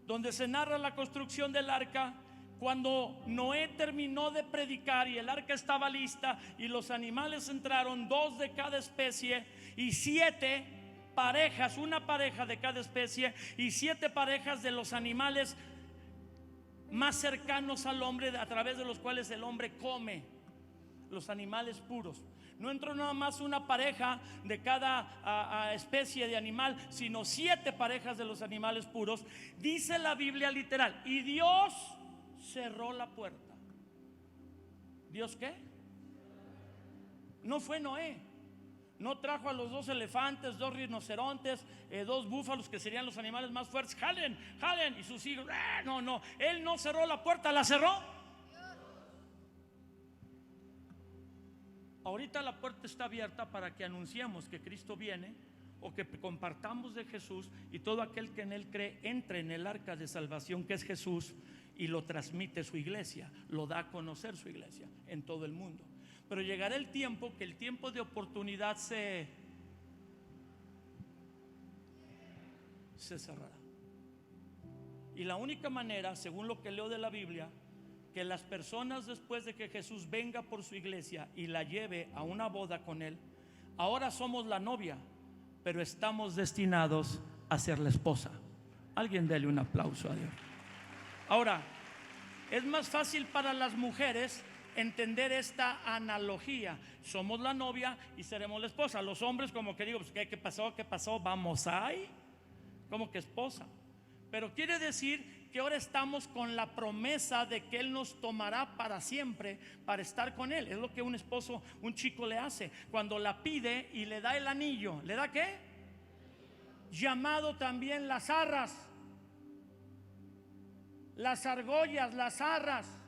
S1: donde se narra la construcción del arca, cuando Noé terminó de predicar y el arca estaba lista y los animales entraron, 2 de cada especie y 7 parejas, una pareja de cada especie y 7 parejas de los animales más cercanos al hombre, a través de los cuales el hombre come, los animales puros. No entró nada más una pareja de cada especie de animal, sino 7 parejas de los animales puros. Dice la Biblia literal, y Dios cerró la puerta. ¿Dios qué? No fue Noé. No trajo a los 2 elefantes, 2 rinocerontes, 2 búfalos, que serían los animales más fuertes. Jalen, jalen, y sus hijos. No, él no cerró la puerta, la cerró. Ahorita la puerta está abierta para que anunciemos que Cristo viene, o que compartamos de Jesús, y todo aquel que en él cree entre en el arca de salvación que es Jesús, y lo transmite su iglesia, lo da a conocer su iglesia en todo el mundo. Pero llegará el tiempo que el tiempo de oportunidad se cerrará. Y la única manera, según lo que leo de la Biblia, que las personas, después de que Jesús venga por su iglesia y la lleve a una boda con él, ahora somos la novia, pero estamos destinados a ser la esposa. Alguien dele un aplauso a Dios. Ahora, es más fácil para las mujeres entender esta analogía. Somos la novia y seremos la esposa. Los hombres como que digo, pues, ¿qué pasó? ¿Qué pasó? Vamos ahí, como que esposa. Pero quiere decir que ahora estamos con la promesa de que Él nos tomará para siempre, para estar con Él. Es lo que un esposo, un chico le hace cuando la pide y le da el anillo. ¿Le da qué? Llamado también las arras, las argollas, las arras.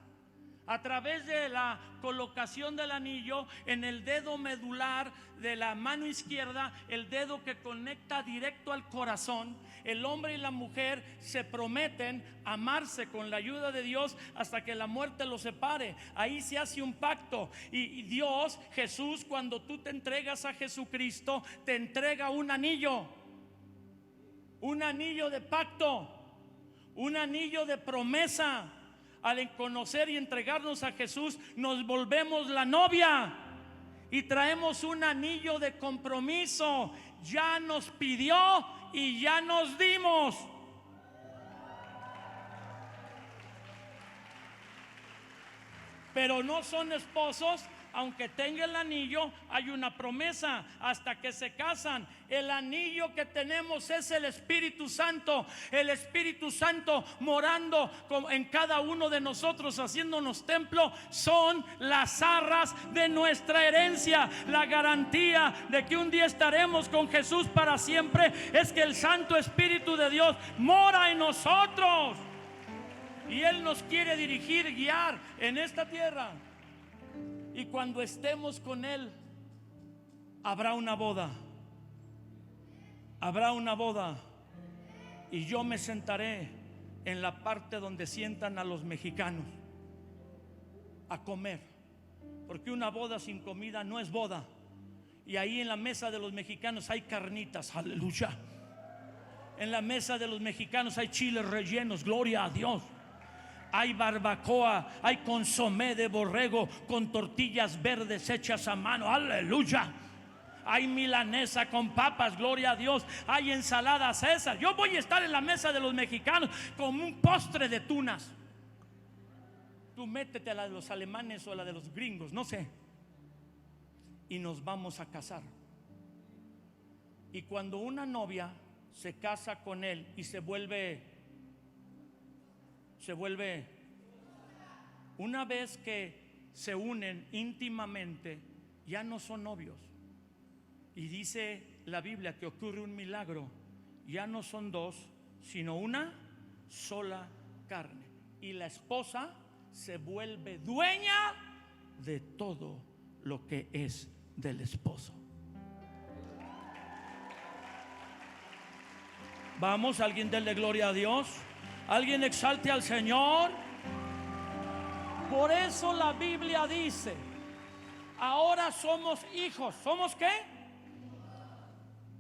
S1: A través de la colocación del anillo en el dedo medular de la mano izquierda, el dedo que conecta directo al corazón, el hombre y la mujer se prometen amarse con la ayuda de Dios hasta que la muerte los separe. Ahí se hace un pacto. Y Dios, Jesús, cuando tú te entregas a Jesucristo, te entrega un anillo de pacto, un anillo de promesa. Al conocer y entregarnos a Jesús, nos volvemos la novia y traemos un anillo de compromiso. Ya nos pidió y ya nos dimos. Pero no son esposos. Aunque tenga el anillo, hay una promesa hasta que se casan. El anillo que tenemos es el Espíritu Santo. El Espíritu Santo morando en cada uno de nosotros, haciéndonos templo. Son las arras de nuestra herencia. La garantía de que un día estaremos con Jesús para siempre es que el Santo Espíritu de Dios mora en nosotros. Y Él nos quiere dirigir, guiar en esta tierra. Y cuando estemos con Él, habrá una boda. Habrá una boda. Y yo me sentaré en la parte donde sientan a los mexicanos a comer. Porque una boda sin comida no es boda. Y ahí en la mesa de los mexicanos hay carnitas, aleluya. En la mesa de los mexicanos hay chiles rellenos, gloria a Dios. Hay barbacoa, hay consomé de borrego con tortillas verdes hechas a mano. Aleluya. Hay milanesa con papas, gloria a Dios. Hay ensalada César. Yo voy a estar en la mesa de los mexicanos con un postre de tunas. Tú métete a la de los alemanes o a la de los gringos, no sé. Y nos vamos a casar. Y cuando una novia se casa con él y se vuelve, una vez que se unen íntimamente, ya no son novios. Y dice la Biblia que ocurre un milagro. Ya no son dos, sino una sola carne. Y la esposa se vuelve dueña de todo lo que es del esposo. Vamos, alguien denle gloria a Dios. Alguien exalte al Señor. Por eso la Biblia dice: ahora somos hijos. ¿Somos qué?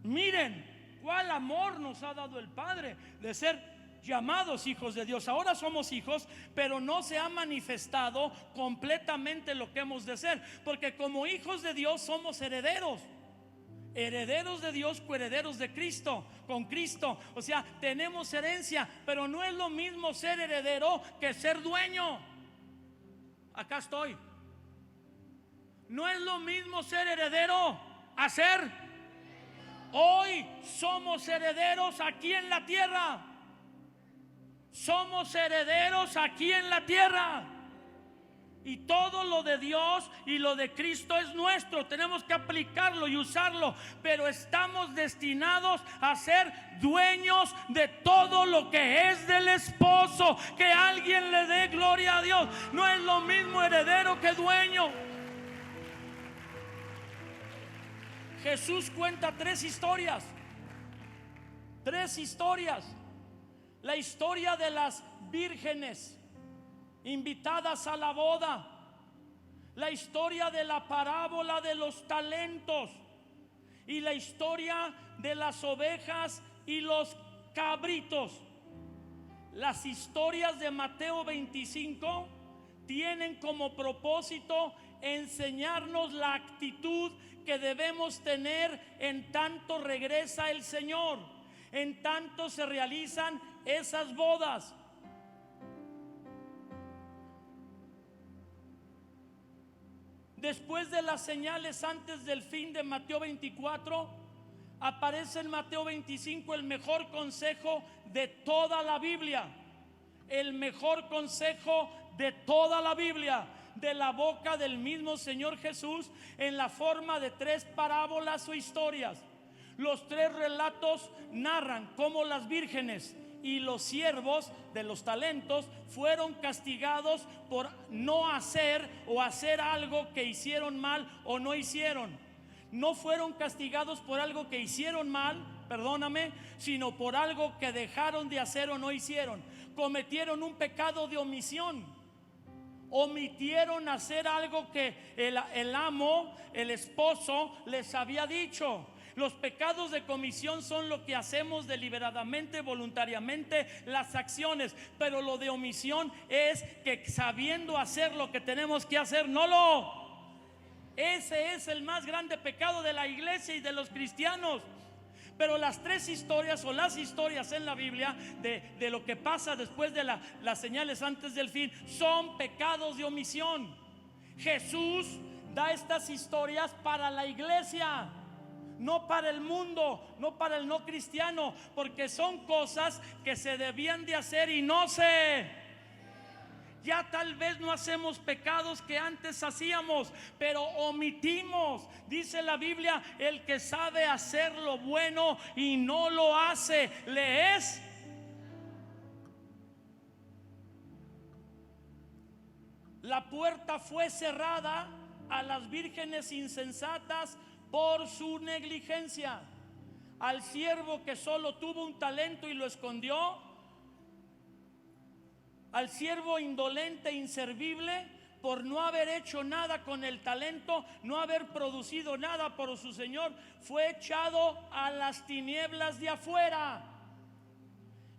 S1: Miren cuál amor nos ha dado el Padre de ser llamados hijos de Dios. Ahora somos hijos, pero no se ha manifestado completamente lo que hemos de ser, porque como hijos de Dios somos herederos. Herederos de Dios, coherederos de Cristo, con Cristo. O sea, tenemos herencia, pero no es lo mismo ser heredero que ser dueño. Acá estoy. No es lo mismo ser heredero a ser. Hoy somos herederos aquí en la tierra. Somos herederos aquí en la tierra. Y todo lo de Dios y lo de Cristo es nuestro. Tenemos que aplicarlo y usarlo. Pero estamos destinados a ser dueños de todo lo que es del esposo. Que alguien le dé gloria a Dios. No es lo mismo heredero que dueño. Jesús cuenta tres historias. Tres historias. La historia de las vírgenes invitadas a la boda, la historia de la parábola de los talentos y la historia de las ovejas y los cabritos. Las historias de Mateo 25 tienen como propósito enseñarnos la actitud que debemos tener en tanto regresa el Señor, en tanto se realizan esas bodas. Después de las señales antes del fin de Mateo 24, aparece en Mateo 25 el mejor consejo de toda la Biblia. El mejor consejo de toda la Biblia, de la boca del mismo Señor Jesús, en la forma de tres parábolas o historias. Los tres relatos narran cómo las vírgenes y los siervos de los talentos fueron castigados por no hacer o hacer algo que hicieron mal o no hicieron. No fueron castigados por algo que hicieron mal, perdóname, sino por algo que dejaron de hacer o no hicieron. Cometieron un pecado de omisión. Omitieron hacer algo que el amo, el esposo, les había dicho. Los pecados de comisión son lo que hacemos deliberadamente, voluntariamente, las acciones. Pero lo de omisión es que sabiendo hacer lo que tenemos que hacer, no lo. Ese es el más grande pecado de la iglesia y de los cristianos. Pero las tres historias o las historias en la Biblia de lo que pasa después de las señales antes del fin son pecados de omisión. Jesús da estas historias para la iglesia, no para el mundo, no para el no cristiano, porque son cosas que se debían de hacer y no se. Ya tal vez no hacemos pecados que antes hacíamos, pero omitimos. Dice la Biblia: el que sabe hacer lo bueno y no lo hace, le es. La puerta fue cerrada a las vírgenes insensatas por su negligencia. Al siervo que solo tuvo un talento y lo escondió, al siervo indolente e inservible por no haber hecho nada con el talento, no haber producido nada por su Señor, fue echado a las tinieblas de afuera.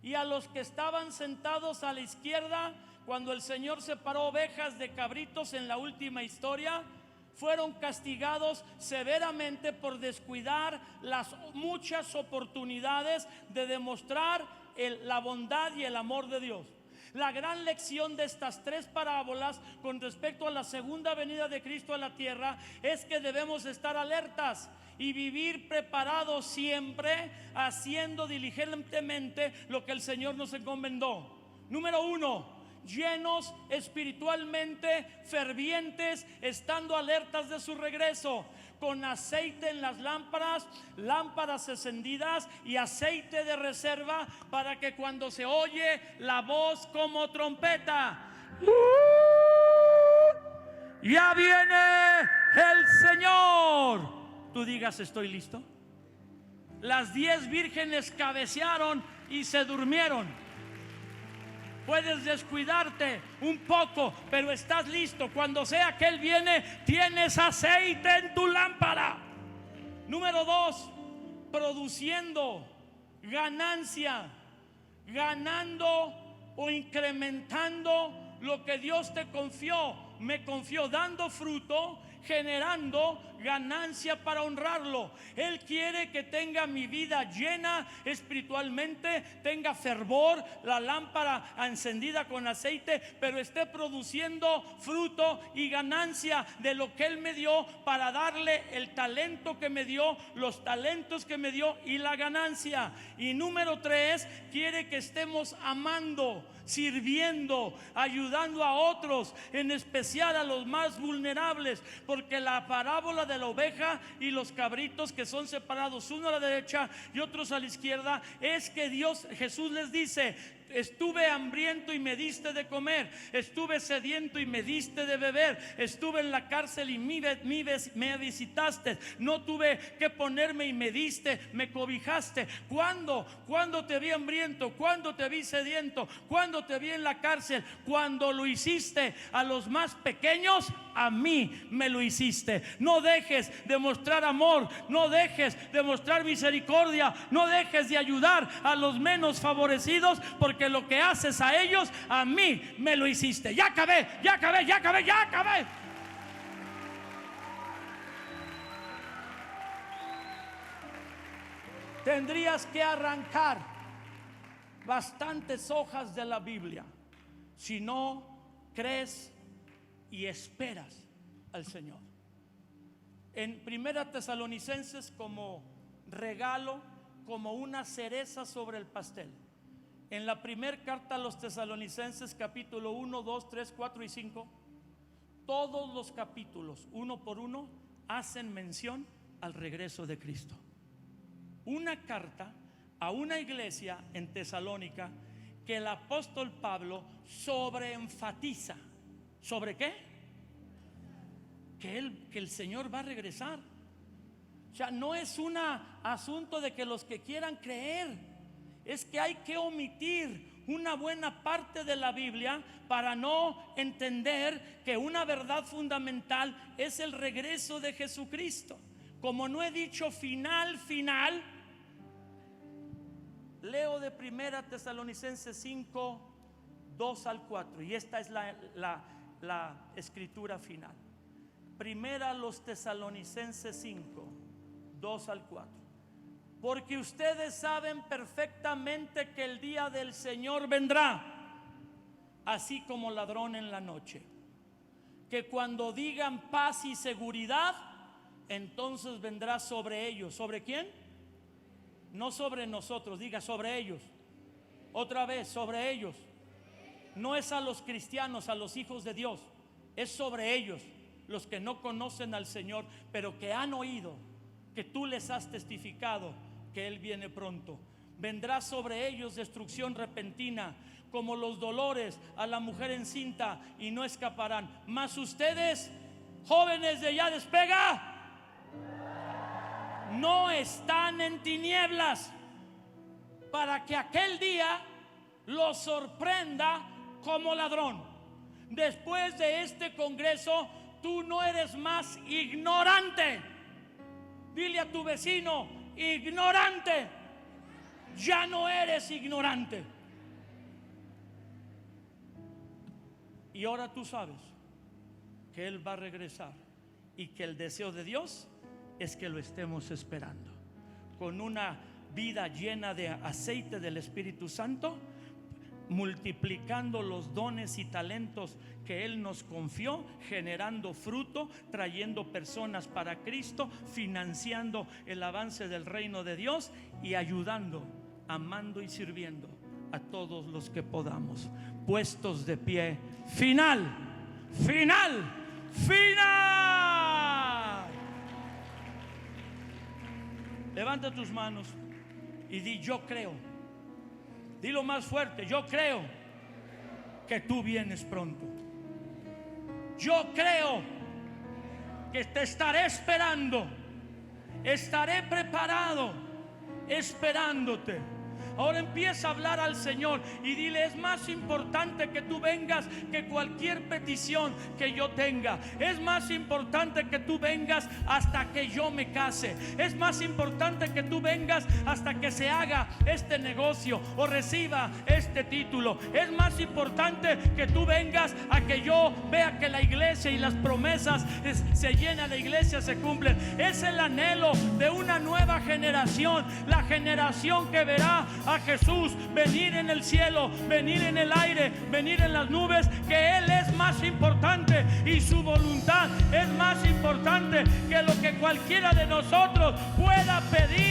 S1: Y a los que estaban sentados a la izquierda, cuando el Señor separó ovejas de cabritos en la última historia, fueron castigados severamente por descuidar las muchas oportunidades de demostrar la bondad y el amor de Dios. La gran lección de estas tres parábolas con respecto a la segunda venida de Cristo a la tierra es que debemos estar alertas y vivir preparados siempre, haciendo diligentemente lo que el Señor nos encomendó. Número 1, llenos espiritualmente, fervientes, estando alertas de su regreso, con aceite en las lámparas, lámparas encendidas y aceite de reserva, para que cuando se oye la voz como trompeta, ya viene el Señor, tú digas: estoy listo. Las 10 vírgenes cabecearon y se durmieron. Puedes descuidarte un poco, pero estás listo. Cuando sea que Él viene, tienes aceite en tu lámpara. Número 2, produciendo ganancia, ganando o incrementando lo que Dios te confió, me confió, dando fruto, generando ganancia para honrarlo. Él quiere que tenga mi vida llena espiritualmente, tenga fervor, la lámpara encendida con aceite, pero esté produciendo fruto y ganancia de lo que Él me dio, para darle el talento que me dio, los talentos que me dio y la ganancia. Y número 3, quiere que estemos amando, sirviendo, ayudando a otros, en especial a los más vulnerables, porque la parábola de la oveja y los cabritos que son separados, uno a la derecha y otros a la izquierda, es que Jesús les dice: estuve hambriento y me diste de comer, estuve sediento y me diste de beber, estuve en la cárcel y me visitaste, no tuve que ponerme y me diste, me cobijaste. ¿Cuándo te vi hambriento? ¿Cuándo te vi sediento? ¿Cuándo te vi en la cárcel? Cuando lo hiciste a los más pequeños, a mí me lo hiciste. No dejes de mostrar amor, no dejes de mostrar misericordia, no dejes de ayudar a los menos favorecidos, porque lo que haces a ellos, a mí me lo hiciste. Ya acabé. Tendrías que arrancar bastantes hojas de la Biblia si no crees y esperas al Señor. En Primera Tesalonicenses, como regalo, como una cereza sobre el pastel, en la primera carta a los Tesalonicenses, capítulo 1, 2, 3, 4 y 5, todos los capítulos, uno por uno, hacen mención al regreso de Cristo. Una carta a una iglesia en Tesalónica que el apóstol Pablo sobreenfatiza. ¿Sobre qué? Que el Señor va a regresar. O sea, no es un asunto de que los que quieran creer, es que hay que omitir una buena parte de la Biblia para no entender que una verdad fundamental es el regreso de Jesucristo. Como no he dicho final, leo de Primera Tesalonicenses 5, 2 al 4, y esta es la escritura final. Primera los Tesalonicenses 5, 2 al 4. Porque ustedes saben perfectamente que el día del Señor vendrá, así como ladrón en la noche. Que cuando digan paz y seguridad, entonces vendrá sobre ellos. ¿Sobre quién? No sobre nosotros, diga sobre ellos. Otra vez, sobre ellos. No es a los cristianos, a los hijos de Dios, es sobre ellos, los que no conocen al Señor, pero que han oído que tú les has testificado que Él viene pronto. Vendrá sobre ellos destrucción repentina, como los dolores a la mujer encinta, y no escaparán. Mas ustedes, jóvenes de ya despega, no están en tinieblas, para que aquel día los sorprenda como ladrón. Después de este congreso, tú no eres más ignorante. Dile a tu vecino: ignorante. Ya no eres ignorante. Y ahora tú sabes que Él va a regresar y que el deseo de Dios es que lo estemos esperando con una vida llena de aceite del Espíritu Santo, multiplicando los dones y talentos que Él nos confió, generando fruto, trayendo personas para Cristo, financiando el avance del reino de Dios y ayudando, amando y sirviendo a todos los que podamos. Puestos de pie. Final. Levanta tus manos y di: yo creo. Dilo más fuerte: yo creo que tú vienes pronto. Yo creo que te estaré esperando. Estaré preparado esperándote. Ahora empieza a hablar al Señor y dile: es más importante que tú vengas que cualquier petición que yo tenga. Es más importante que tú vengas hasta que yo me case. Es más importante que tú vengas hasta que se haga este negocio o reciba este título. Es más importante que tú vengas a que yo vea que la iglesia y las promesas se llenan, la iglesia se cumplen. Es el anhelo de una nueva generación, la generación que verá a Jesús venir en el cielo, venir en el aire, venir en las nubes, que Él es más importante y su voluntad es más importante que lo que cualquiera de nosotros pueda pedir